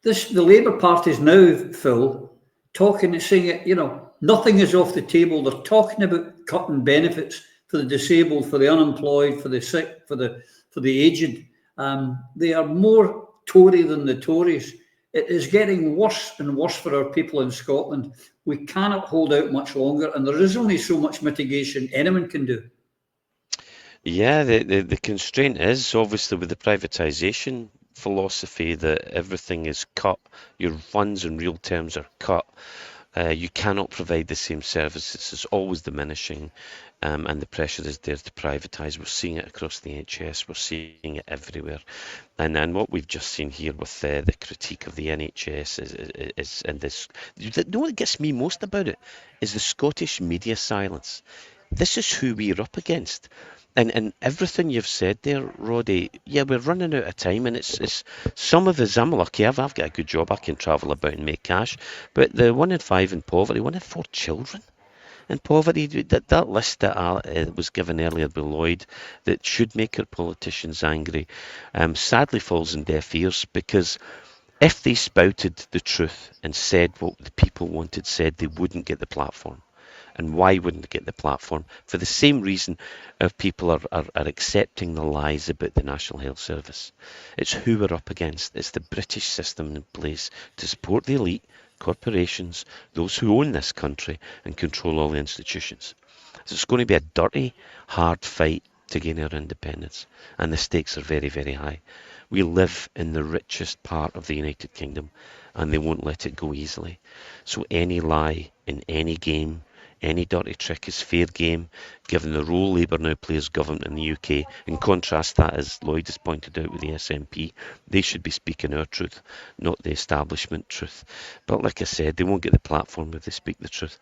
the Labour Party is now, Phil, talking and saying it, you know, nothing is off the table. They're talking about cutting benefits for the disabled, for the unemployed, for the sick, for the aged. They are more Tory than the Tories. It is getting worse and worse for our people in Scotland. We cannot hold out much longer, and there is only so much mitigation anyone can do. Yeah, the constraint is obviously with the privatisation philosophy that everything is cut. Your funds in real terms are cut. You cannot provide the same services. It's always diminishing, and the pressure is there to privatise. We're seeing it across the NHS. We're seeing it everywhere. And what we've just seen here with the critique of the NHS is and this. You know what gets me most about it is the Scottish media silence. This is who we're up against. And everything you've said there, Roddy, yeah, we're running out of time, and it's some of us, I'm lucky, I've got a good job, I can travel about and make cash, but the 1 in 5 in poverty, 1 in 4 children in poverty, that list that was given earlier by Lloyd, that should make our politicians angry, sadly falls on deaf ears, because if they spouted the truth and said what the people wanted said, they wouldn't get the platform. And why wouldn't they get the platform? For the same reason people are accepting the lies about the National Health Service. It's who we're up against. It's the British system in place to support the elite, corporations, those who own this country and control all the institutions. So it's going to be a dirty, hard fight to gain our independence. And the stakes are very, very high. We live in the richest part of the United Kingdom, and they won't let it go easily. So any lie in any game, any dirty trick is fair game, given the role Labour now plays government in the UK. In contrast that, as Lloyd has pointed out with the SNP, they should be speaking our truth, not the establishment truth. But like I said, they won't get the platform if they speak the truth.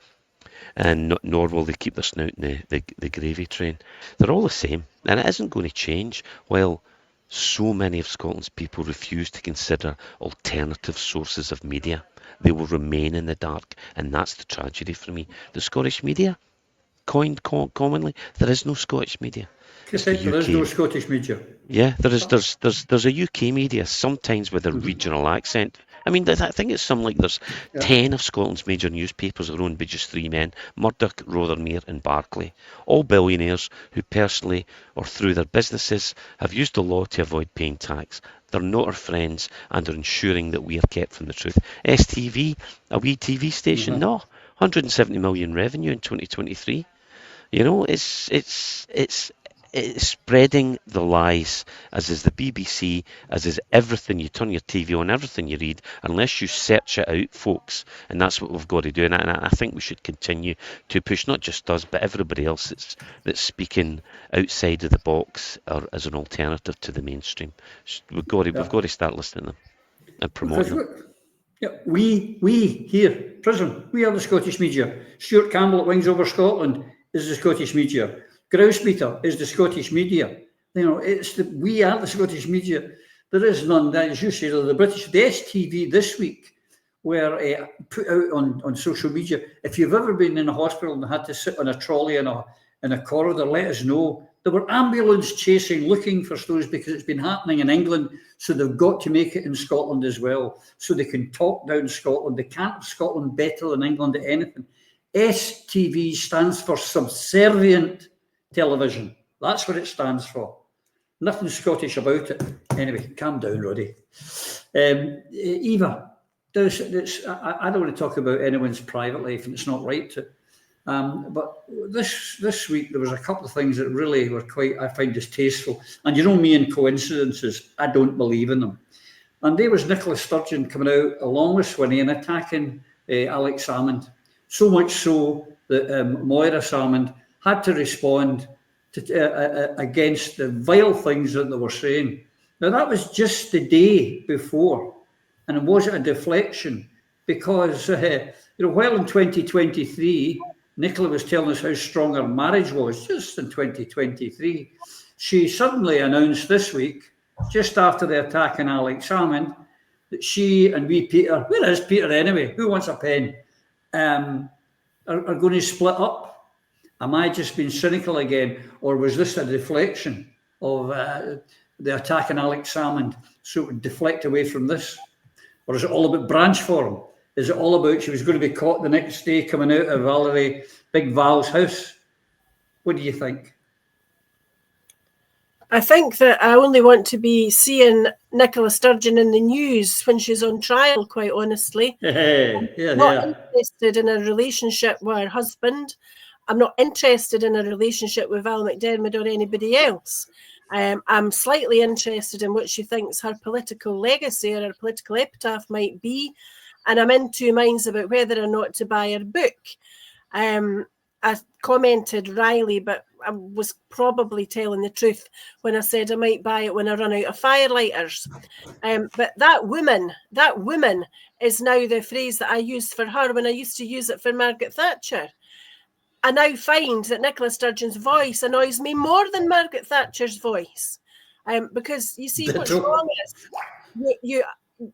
And nor will they keep their snout in the gravy train. They're all the same, and it isn't going to change while so many of Scotland's people refuse to consider alternative sources of media. They will remain in the dark, and that's the tragedy for me. The Scottish media, coined commonly, there is no Scottish media. There is no Scottish media. Yeah, there's a UK media, sometimes with a regional accent. I mean, I think it's something like there's 10 of Scotland's major newspapers are owned by just 3 men, Murdoch, Rothermere and Barclay, all billionaires who personally or through their businesses have used the law to avoid paying tax. They're not our friends and are ensuring that we are kept from the truth. STV, a wee TV station, no, 170 million revenue in 2023. You know, it's spreading the lies, as is the BBC, as is everything. You turn your TV on, everything you read, unless you search it out, folks. And that's what we've got to do. And I think we should continue to push, not just us, but everybody else that's speaking outside of the box or as an alternative to the mainstream. We've got to start listening to them and promoting them. We here, Prism, we are the Scottish media. Stuart Campbell at Wings Over Scotland is the Scottish media. Grousebeater is the Scottish media. You know, we are the Scottish media. There is none. As you say, the STV this week were put out on social media. If you've ever been in a hospital and had to sit on a trolley in a corridor, let us know. There were ambulance chasing, looking for stories because it's been happening in England, so they've got to make it in Scotland as well, so they can talk down Scotland. They can't have Scotland better than England at anything. STV stands for subservient television. That's what it stands for. Nothing Scottish about it. Anyway, calm down, Roddy. Eva, I don't want to talk about anyone's private life, and it's not right to. But this week there was a couple of things that really were quite, I find, distasteful. And you know me and coincidences, I don't believe in them. And there was Nicola Sturgeon coming out along with Swinney and attacking Alex Salmond. So much so that Moira Salmond had to respond against the vile things that they were saying. Now that was just the day before, and it wasn't a deflection because while in 2023 Nicola was telling us how strong her marriage was, just in 2023, she suddenly announced this week, just after the attack on Alex Salmond, that she and wee Peter, where is Peter anyway? Who wants a pen? Are going to split up. Am I just being cynical again, or was this a deflection of the attack on Alex Salmond, so it would deflect away from this? Or is it all about branch form? Is it all about she was going to be caught the next day coming out of Big Val's house? What do you think? I think that I only want to be seeing Nicola Sturgeon in the news when she's on trial, quite honestly. Not interested in a relationship with her husband. I'm not interested in a relationship with Val McDermott or anybody else. I'm slightly interested in what she thinks her political legacy or her political epitaph might be. And I'm in two minds about whether or not to buy her book. I commented Riley, but I was probably telling the truth when I said I might buy it when I run out of firelighters. But that woman is now the phrase that I used for her when I used to use it for Margaret Thatcher. I now find that Nicola Sturgeon's voice annoys me more than Margaret Thatcher's voice. Because you see, what's wrong is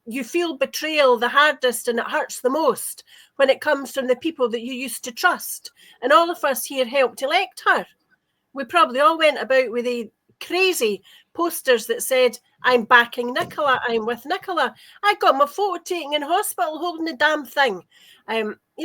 you feel betrayal the hardest and it hurts the most when it comes from the people that you used to trust. And all of us here helped elect her. We probably all went about with the crazy posters that said, I'm backing Nicola, I'm with Nicola. I got my photo taken in hospital holding the damn thing.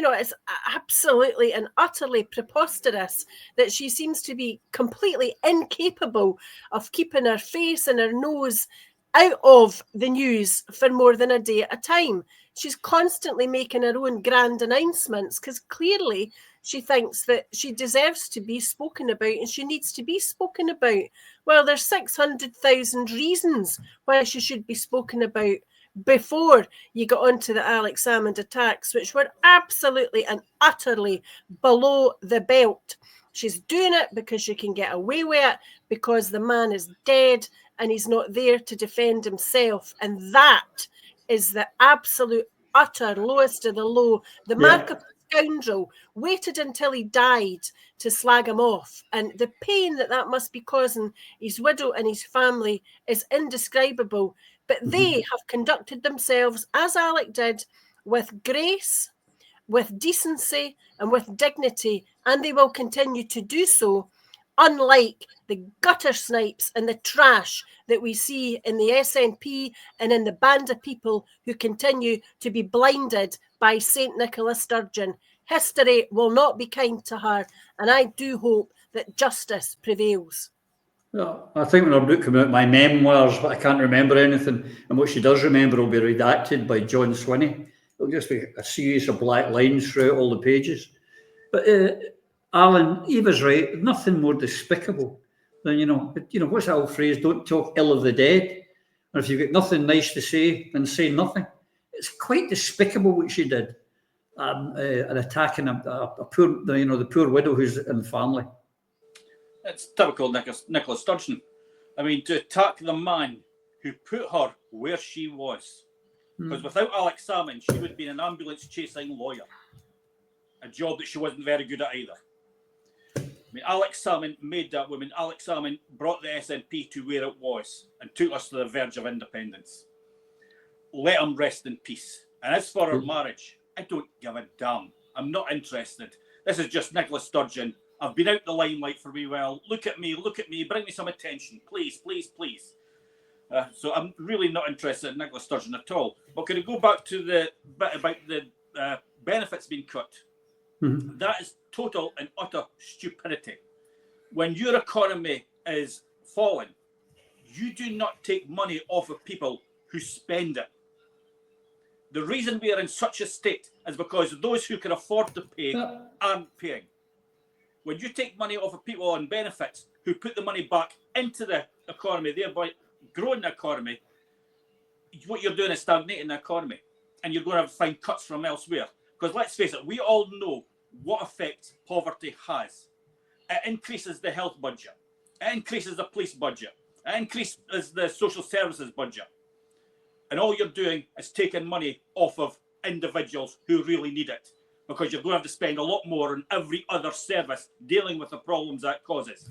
It's absolutely and utterly preposterous that she seems to be completely incapable of keeping her face and her nose out of the news for more than a day at a time. She's constantly making her own grand announcements because clearly she thinks that she deserves to be spoken about and she needs to be spoken about. Well, there's 600,000 reasons why she should be spoken about before you got onto the Alex Salmond attacks, which were absolutely and utterly below the belt. She's doing it because she can get away with it, because the man is dead and he's not there to defend himself. And that is the absolute, utter lowest of the low. The mark of a scoundrel waited until he died to slag him off. And the pain that must be causing his widow and his family is indescribable. But they have conducted themselves, as Alec did, with grace, with decency and with dignity, and they will continue to do so, unlike the gutter snipes and the trash that we see in the SNP and in the band of people who continue to be blinded by St. Nicola Sturgeon. History will not be kind to her, and I do hope that justice prevails. Well, I think when her book came out, my memoirs, but I can't remember anything, and what she does remember will be redacted by John Swinney. It'll just be a series of black lines throughout all the pages. But Alan, Eva's right. Nothing more despicable than, what's that old phrase? Don't talk ill of the dead. Or if you've got nothing nice to say, then say nothing. It's quite despicable what she did, an attacking a poor, the poor widow who's in the family. It's typical Nicola Sturgeon. I mean, to attack the man who put her where she was. Because without Alex Salmond, she would have been an ambulance chasing lawyer. A job that she wasn't very good at either. mean, Alex Salmond made that woman. Alex Salmond brought the SNP to where it was and took us to the verge of independence. Let him rest in peace. And as for our marriage, I don't give a damn. I'm not interested. This is just Nicola Sturgeon. I've been out the limelight for a wee while. Look at me, bring me some attention. Please, please, please. So I'm really not interested in Nicola Sturgeon at all. But can I go back to the bit about the benefits being cut? Mm-hmm. That is total and utter stupidity. When your economy is falling, you do not take money off of people who spend it. The reason we are in such a state is because those who can afford to pay aren't paying. When you take money off of people on benefits who put the money back into the economy, thereby growing the economy, what you're doing is stagnating the economy. And you're going to have to find cuts from elsewhere. Because let's face it, we all know what effect poverty has. It increases the health budget. It increases the police budget. It increases the social services budget. And all you're doing is taking money off of individuals who really need it, because you're going to have to spend a lot more on every other service dealing with the problems that causes.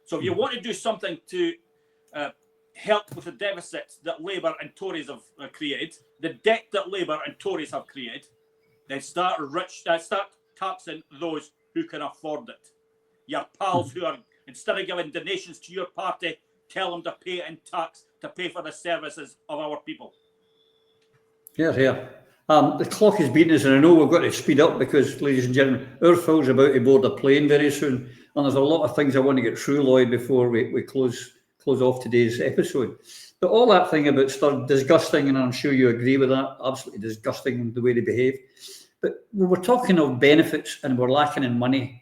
So if you want to do something to help with the deficits that Labour and Tories have created, the debt that Labour and Tories have created, then start taxing those who can afford it. Your pals who are, instead of giving donations to your party, tell them to pay in tax to pay for the services of our people. Here. The clock is beating us, and I know we've got to speed up because, ladies and gentlemen, our Phil's about to board a plane very soon, and there's a lot of things I want to get through, Lloyd, before we close off today's episode. But all that thing about disgusting, and I'm sure you agree with that, absolutely disgusting the way they behave. But we were talking of benefits, and we're lacking in money,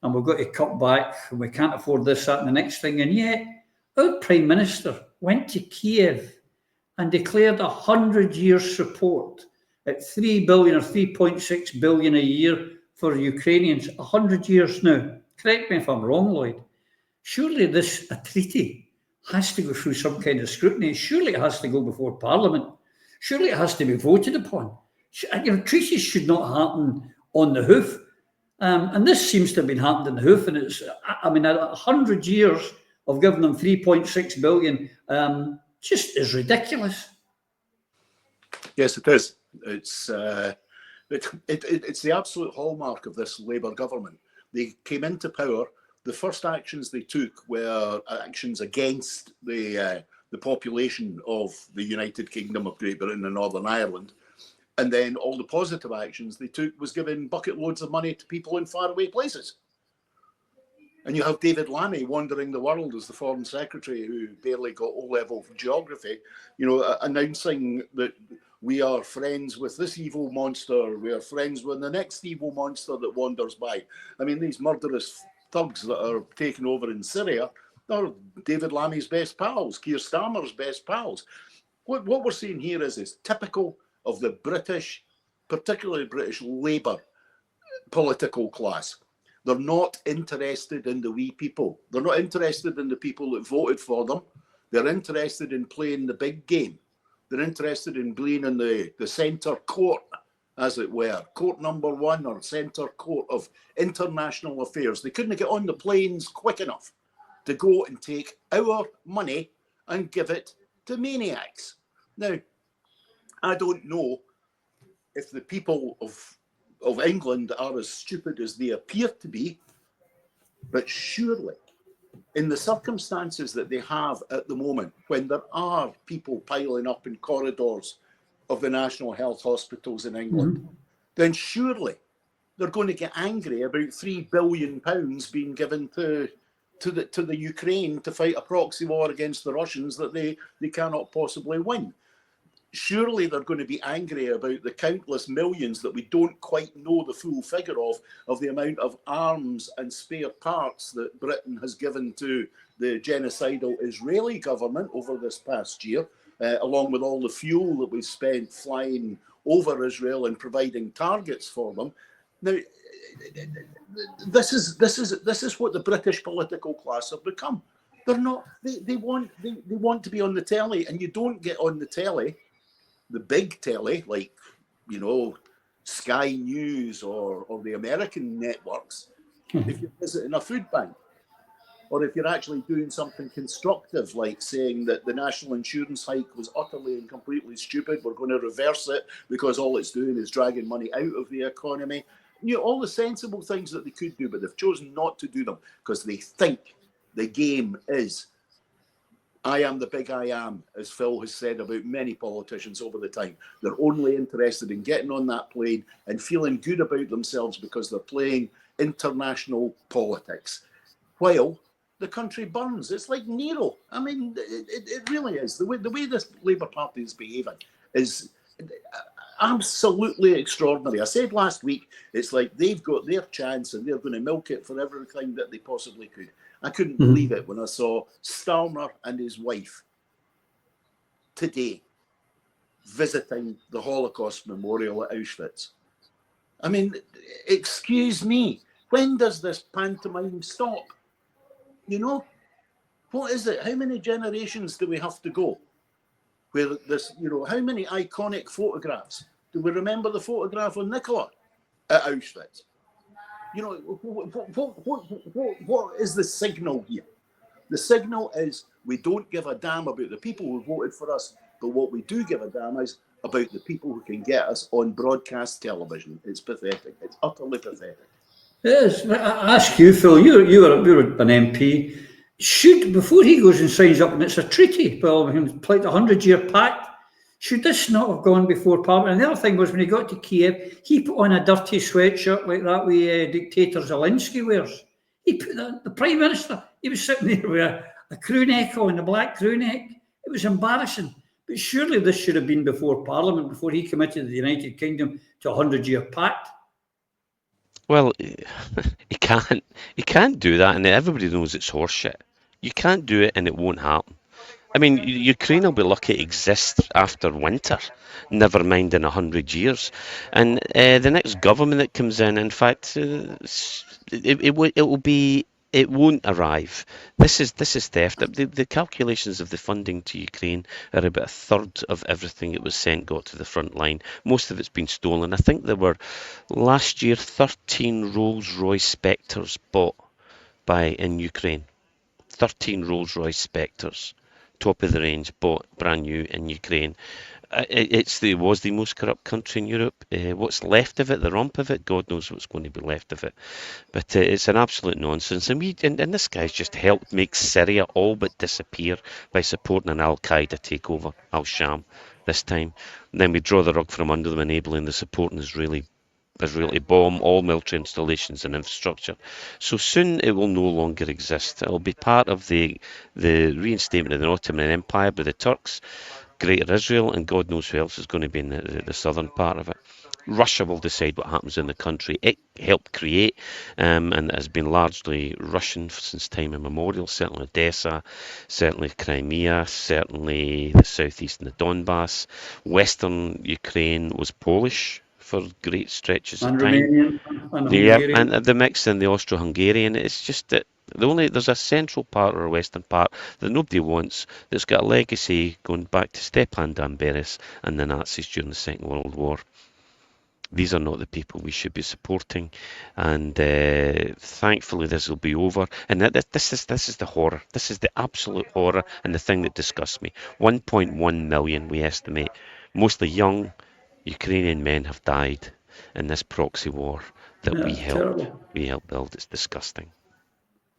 and we've got to cut back, and we can't afford this, that, and the next thing, and yet our Prime Minister went to Kiev and declared 100-year support at 3 billion or 3.6 billion a year for Ukrainians. 100 years now. Correct me if I'm wrong, Lloyd. Surely a treaty has to go through some kind of scrutiny. Surely it has to go before Parliament. Surely it has to be voted upon. Treaties should not happen on the hoof. And this seems to have been happened on the hoof. And 100 years of giving them 3.6 billion just is ridiculous. Yes, it is. It's the absolute hallmark of this Labour government. They came into power. The first actions they took were actions against the population of the United Kingdom of Great Britain and Northern Ireland. And then all the positive actions they took was giving bucket loads of money to people in faraway places. And you have David Lammy wandering the world as the Foreign Secretary who barely got O-level geography, announcing that we are friends with this evil monster, we are friends with the next evil monster that wanders by. I mean, these murderous thugs that are taking over in Syria are David Lammy's best pals, Keir Starmer's best pals. What we're seeing here is typical of the British, particularly British Labour political class. They're not interested in the wee people. They're not interested in the people that voted for them. They're interested in playing the big game. They're interested in being in the centre court, as it were, court number one or centre court of international affairs. They couldn't get on the planes quick enough to go and take our money and give it to maniacs. Now, I don't know if the people of England are as stupid as they appear to be, but surely in the circumstances that they have at the moment, when there are people piling up in corridors of the national health hospitals in England, then surely they're going to get angry about £3 billion being given to the Ukraine to fight a proxy war against the Russians that they cannot possibly win. Surely they're going to be angry about the countless millions that we don't quite know the full figure of the amount of arms and spare parts that Britain has given to the genocidal Israeli government over this past year, along with all the fuel that we've spent flying over Israel and providing targets for them. Now, this is what the British political class have become. They're not. They want to be on the telly, and you don't get on the telly, the big telly, like Sky News or the American networks. if you're visiting a food bank, or if you're actually doing something constructive, like saying that the national insurance hike was utterly and completely stupid, we're going to reverse it because all it's doing is dragging money out of the economy. All the sensible things that they could do, but they've chosen not to do them because they think the game is I am the big I am, as Phil has said about many politicians over the time. They're only interested in getting on that plane and feeling good about themselves because they're playing international politics. While the country burns. It's like Nero. I mean, it really is. The way this Labour Party is behaving is absolutely extraordinary. I said last week, it's like they've got their chance and they're going to milk it for everything that they possibly could. I couldn't believe it when I saw Stalmer and his wife today visiting the Holocaust Memorial at Auschwitz. I mean, excuse me, when does this pantomime stop? What is it? How many generations do we have to go? Where this, how many iconic photographs? Do we remember the photograph of Nicola at Auschwitz? What is the signal here? The signal is we don't give a damn about the people who voted for us, but what we do give a damn is about the people who can get us on broadcast television. It's pathetic. It's utterly pathetic. Yes, I ask you, Phil, you were an MP. Before he goes and signs up, and it's a treaty, well, like the 100-year pact, should this not have gone before Parliament? And the other thing was when he got to Kiev, he put on a dirty sweatshirt like that way dictator Zelensky wears. He put that, the Prime Minister, he was sitting there with a crew neck on, a black crew neck. It was embarrassing. But surely this should have been before Parliament, before he committed the United Kingdom to a 100-year pact. Well, he can't do that, and everybody knows it's horseshit. You can't do it, and it won't happen. I mean, Ukraine will be lucky it exists after winter, never mind in 100 years. And the next government that comes in fact, it won't arrive. This is theft. The calculations of the funding to Ukraine are about a third of everything it was sent got to the front line. Most of it's been stolen. I think there were last year 13 Rolls-Royce Spectres bought in Ukraine. 13 Rolls-Royce Spectres, top of the range, bought brand new in Ukraine. It was the most corrupt country in Europe. What's left of it, the rump of it, God knows what's going to be left of it. But it's an absolute nonsense. And this guy's just helped make Syria all but disappear by supporting an Al-Qaeda takeover, Al-Sham, this time. And then we draw the rug from under them, enabling the support an Israeli bomb all military installations and infrastructure. So soon it will no longer exist. It will be part of the reinstatement of the Ottoman Empire by the Turks, Greater Israel, and God knows who else is going to be in the southern part of it. Russia will decide what happens in the country it helped create, and it has been largely Russian since time immemorial, certainly Odessa, certainly Crimea, certainly the southeast and the Donbass. Western Ukraine was Polish for great stretches of time. Romanian and Hungarian. And the mix in the Austro-Hungarian, it's just that there's a central part or a western part that nobody wants, that's got a legacy going back to Stepan Damberis and the Nazis during the Second World War. These are not the people we should be supporting, and thankfully this will be over. And this is the horror. This is the absolute horror, and the thing that disgusts me. 1.1 million, we estimate, mostly young Ukrainian men have died in this proxy war that we helped build. It's disgusting.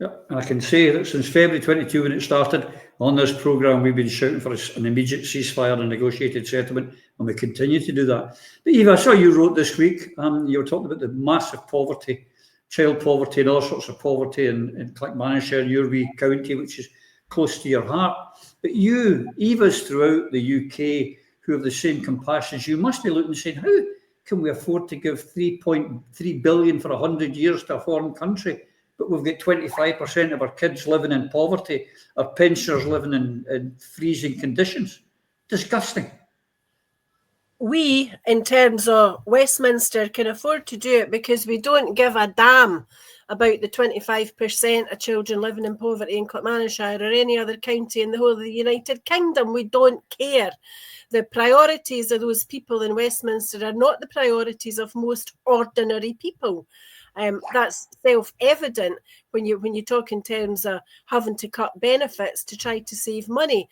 Yeah, and I can say that since February 22, when it started, on this programme, we've been shouting for an immediate ceasefire and negotiated settlement, and we continue to do that. But Eva, I saw you wrote this week, you were talking about the massive poverty, child poverty and all sorts of poverty in Clackmannanshire, your wee county, which is close to your heart. But you, Eva's throughout the UK, who have the same compassion as you, must be looking and saying, how can we afford to give 3.3 billion for 100 years to a foreign country? But we've got 25% of our kids living in poverty, our pensioners living in freezing conditions. Disgusting. We, in terms of Westminster, can afford to do it because we don't give a damn about the 25% of children living in poverty in Clackmannanshire or any other county in the whole of the United Kingdom. We don't care. The priorities of those people in Westminster are not the priorities of most ordinary people. That's self-evident when you talk in terms of having to cut benefits to try to save money.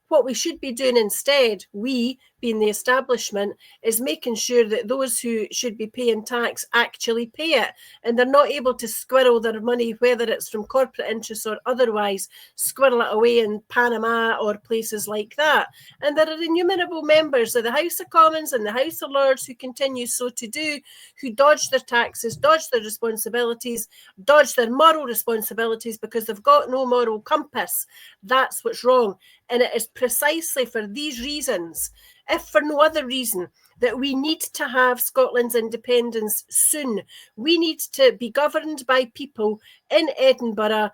What we should be doing instead, we being the establishment, is making sure that those who should be paying tax actually pay it, and they're not able to squirrel their money, whether it's from corporate interests or otherwise, squirrel it away in Panama or places like that. And there are innumerable members of the House of Commons and the House of Lords who continue so to do, who dodge their taxes, dodge their responsibilities, dodge their moral responsibilities because they've got no moral compass. That's what's wrong. And it is precisely for these reasons, if for no other reason, that we need to have Scotland's independence soon. We need to be governed by people in Edinburgh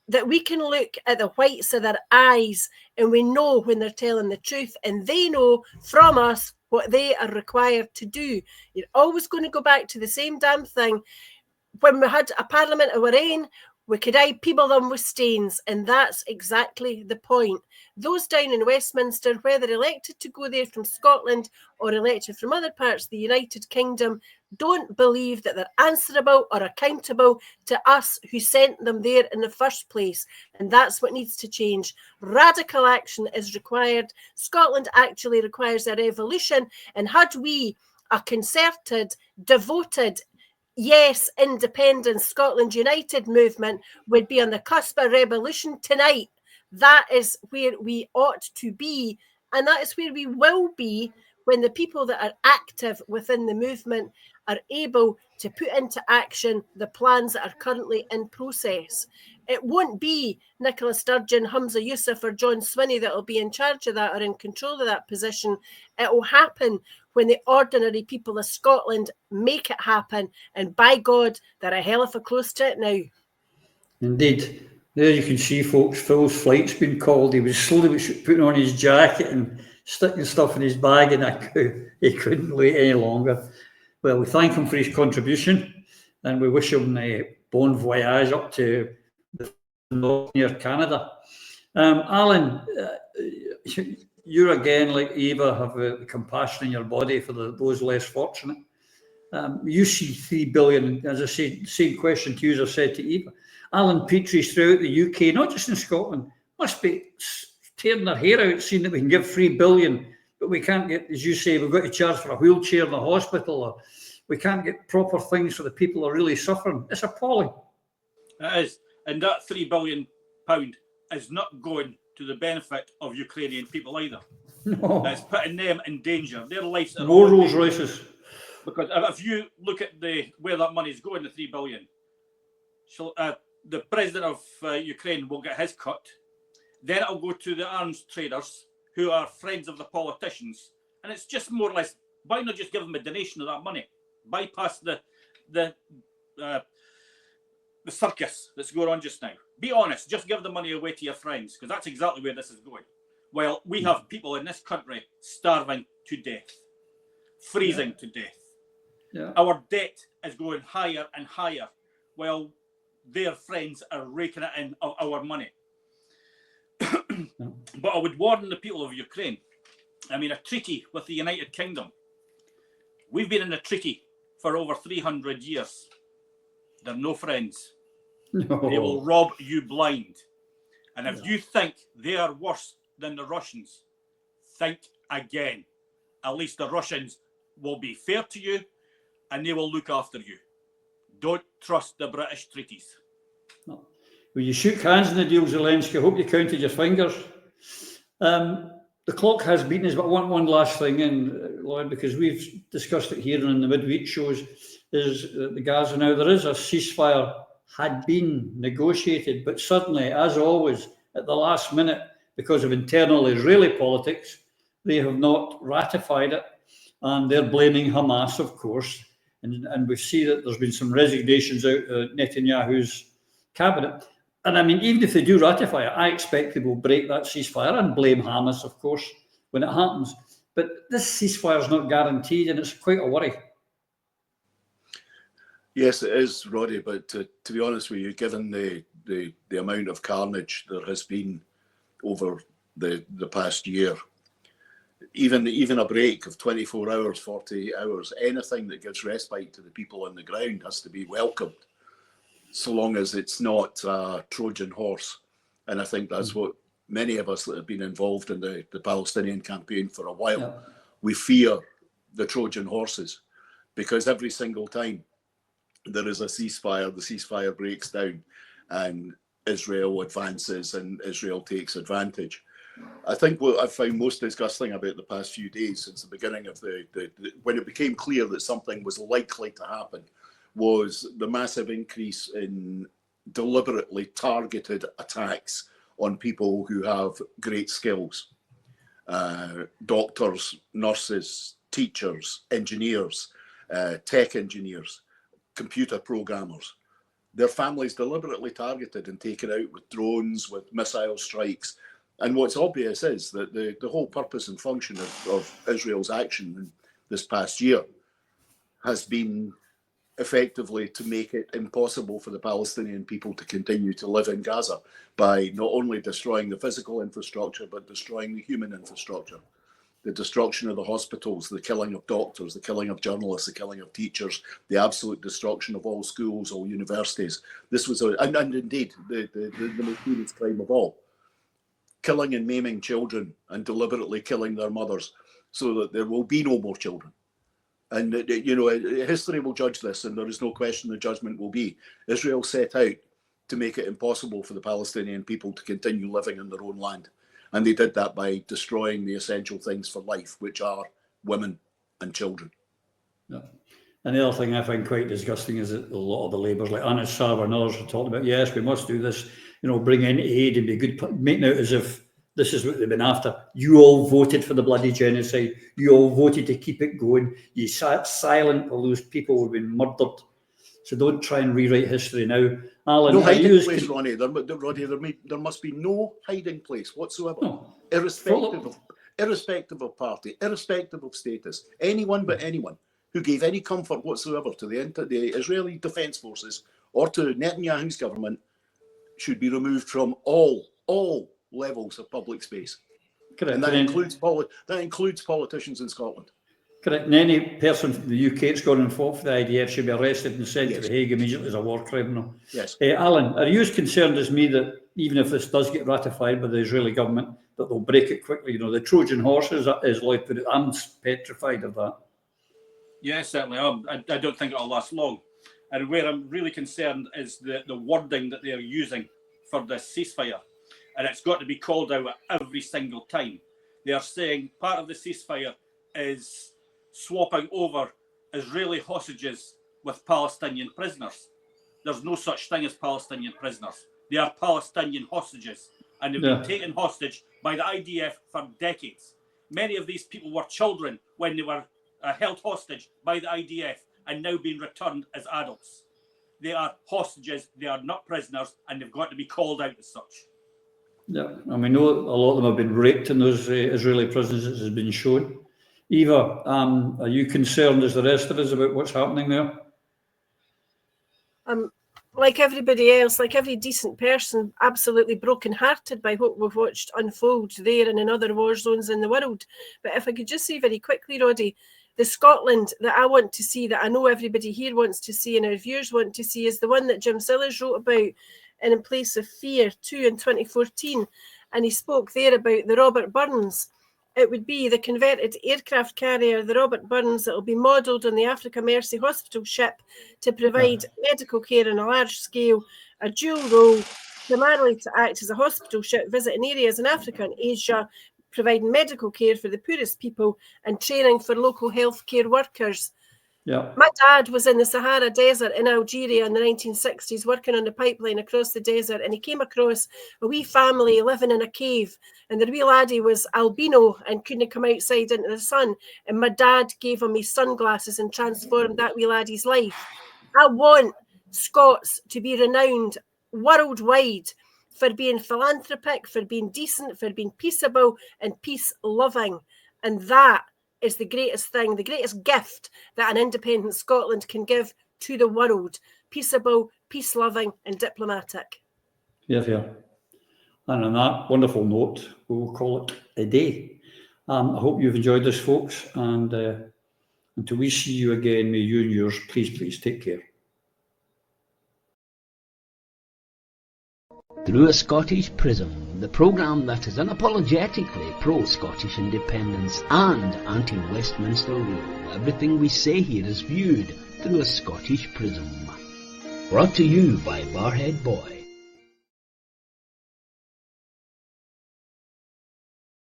that we can look at the whites of their eyes and we know when they're telling the truth, and they know from us what they are required to do. You're always going to go back to the same damn thing. When we had a parliament of our own, we could people them with stains, and that's exactly the point. Those down in Westminster, whether elected to go there from Scotland or elected from other parts of the United Kingdom, don't believe that they're answerable or accountable to us who sent them there in the first place. And that's what needs to change. Radical action is required. Scotland actually requires a revolution. And had we a concerted, devoted, yes, independence, Scotland United movement would be on the cusp of revolution tonight. That is where we ought to be, and that is where we will be when the people that are active within the movement are able to put into action the plans that are currently in process. It won't be Nicola Sturgeon, Humza Yousaf or John Swinney that will be in charge of that or in control of that position. It will happen when the ordinary people of Scotland make it happen, and by God, they're a hell of a close to it now. Indeed. There you can see, folks, Phil's flight's been called. He was slowly putting on his jacket and sticking stuff in his bag, and he couldn't wait any longer. Well, we thank him for his contribution, and we wish him a bon voyage up to the north near Canada. Alan, you again, like Eva, have the compassion in your body for those less fortunate. You see 3 billion, as I said, same question to you as I said to Eva. Alan Petries throughout the UK, not just in Scotland, must be tearing their hair out seeing that we can give 3 billion, but we can't get, as you say, we've got to charge for a wheelchair in the hospital, or we can't get proper things for the people who are really suffering. It's appalling. It is. And that £3 billion is not going to the benefit of Ukrainian people either. No. It's putting them in danger. Their lives are more Rolls Royces. Because if you look at where that money is going, the £3 billion, so the president of Ukraine will get his cut. Then it'll go to the arms traders who are friends of the politicians, and it's just more or less, why not just give them a donation of that money? Bypass the circus that's going on just now. Be honest, just give the money away to your friends, because that's exactly where this is going. While we have people in this country starving to death, freezing to death. Yeah. Our debt is going higher and higher, while their friends are raking it in of our money. But I would warn the people of Ukraine. I mean, a treaty with the United Kingdom. We've been in a treaty for over 300 years. They're no friends. No. They will rob you blind. And if you think they are worse than the Russians, think again. At least the Russians will be fair to you and they will look after you. Don't trust the British treaties. No. Well, you shook hands in the deal, Zelensky. I hope you counted your fingers. The clock has beaten us, but one last thing, and Lloyd, because we've discussed it here and in the midweek shows, is the Gaza now. There is a ceasefire had been negotiated, but suddenly, as always, at the last minute, because of internal Israeli politics, they have not ratified it, and they're blaming Hamas, of course. And we see that there's been some resignations out of Netanyahu's cabinet. And I mean, even if they do ratify it, I expect they will break that ceasefire and blame Hamas, of course, when it happens. But this ceasefire is not guaranteed, and it's quite a worry. Yes, it is, Roddy. But to be honest with you, given the amount of carnage there has been over the past year, even a break of 24 hours, 48 hours, anything that gives respite to the people on the ground has to be welcomed. so long as it's not a Trojan horse. And I think that's what many of us that have been involved in the Palestinian campaign for a while, we fear the Trojan horses, because every single time there is a ceasefire, the ceasefire breaks down and Israel advances and Israel takes advantage. I think what I've found most disgusting about the past few days since the beginning of when it became clear that something was likely to happen, was the massive increase in deliberately targeted attacks on people who have great skills. Doctors, nurses, teachers, engineers, tech engineers, computer programmers. Their families deliberately targeted and taken out with drones, with missile strikes. And what's obvious is that the whole purpose and function of Israel's action in this past year has been effectively to make it impossible for the Palestinian people to continue to live in Gaza by not only destroying the physical infrastructure, but destroying the human infrastructure. The destruction of the hospitals, the killing of doctors, the killing of journalists, the killing of teachers, the absolute destruction of all schools, all universities. This was, and indeed, the most heinous crime of all, killing and maiming children and deliberately killing their mothers so that there will be no more children. And, history will judge this, and there is no question the judgment will be. Israel set out to make it impossible for the Palestinian people to continue living in their own land. And they did that by destroying the essential things for life, which are women and children. Yeah. And the other thing I find quite disgusting is that a lot of the Labour's, like Anna Sava and others, are talking about, yes, we must do this, bring in aid and be good, making out as if this is what they've been after. You all voted for the bloody genocide. You all voted to keep it going. You sat silent while those people were being murdered. So don't try and rewrite history now. Alan, no hiding place, Ronnie. There must be no hiding place whatsoever. No. Irrespective of party, irrespective of status, anyone but anyone who gave any comfort whatsoever to the Israeli Defence Forces or to Netanyahu's government should be removed from all levels of public space. Correct. And that includes politicians in Scotland. Correct. And any person from the UK that's gone and fought for the IDF should be arrested and sent to the Hague immediately as a war criminal. Yes. Alan, are you as concerned as me that even if this does get ratified by the Israeli government, that they'll break it quickly? The Trojan horse, as Lloyd put it, I'm petrified of that. Yeah, certainly. I don't think it'll last long. And where I'm really concerned is the wording that they're using for this ceasefire. And it's got to be called out every single time. They are saying part of the ceasefire is swapping over Israeli hostages with Palestinian prisoners. There's no such thing as Palestinian prisoners. They are Palestinian hostages, and they've been taken hostage by the IDF for decades. Many of these people were children when they were held hostage by the IDF and now being returned as adults. They are hostages, they are not prisoners, and they've got to be called out as such. Yeah, and we know a lot of them have been raped in those Israeli prisons, as has been shown. Eva, are you concerned as the rest of us about what's happening there? Like everybody else, like every decent person, absolutely broken-hearted by what we've watched unfold there and in other war zones in the world. But if I could just say very quickly, Roddy, the Scotland that I want to see, that I know everybody here wants to see and our viewers want to see, is the one that Jim Sillars wrote about in Place of Fear 2 in 2014. And he spoke there about the Robert Burns. It would be the converted aircraft carrier, the Robert Burns, that will be modelled on the Africa Mercy Hospital ship to provide medical care on a large scale, a dual role, primarily to act as a hospital ship, visiting areas in Africa and Asia, providing medical care for the poorest people and training for local healthcare workers. Yeah. My dad was in the Sahara Desert in Algeria in the 1960s working on the pipeline across the desert, and he came across a wee family living in a cave, and the wee laddie was albino and couldn't come outside into the sun, and my dad gave him his sunglasses and transformed that wee laddie's life. I want Scots to be renowned worldwide for being philanthropic, for being decent, for being peaceable and peace-loving, and that is the greatest thing, the greatest gift that an independent Scotland can give to the world. Peaceable, peace-loving and diplomatic. Yeah. And on that wonderful note, we'll call it a day. I hope you've enjoyed this, folks. And until we see you again, may you and yours please take care. Through a Scottish Prism, the programme that is unapologetically pro-Scottish independence and anti-Westminster rule. Everything we say here is viewed through a Scottish prism. Brought to you by Barhead Boy.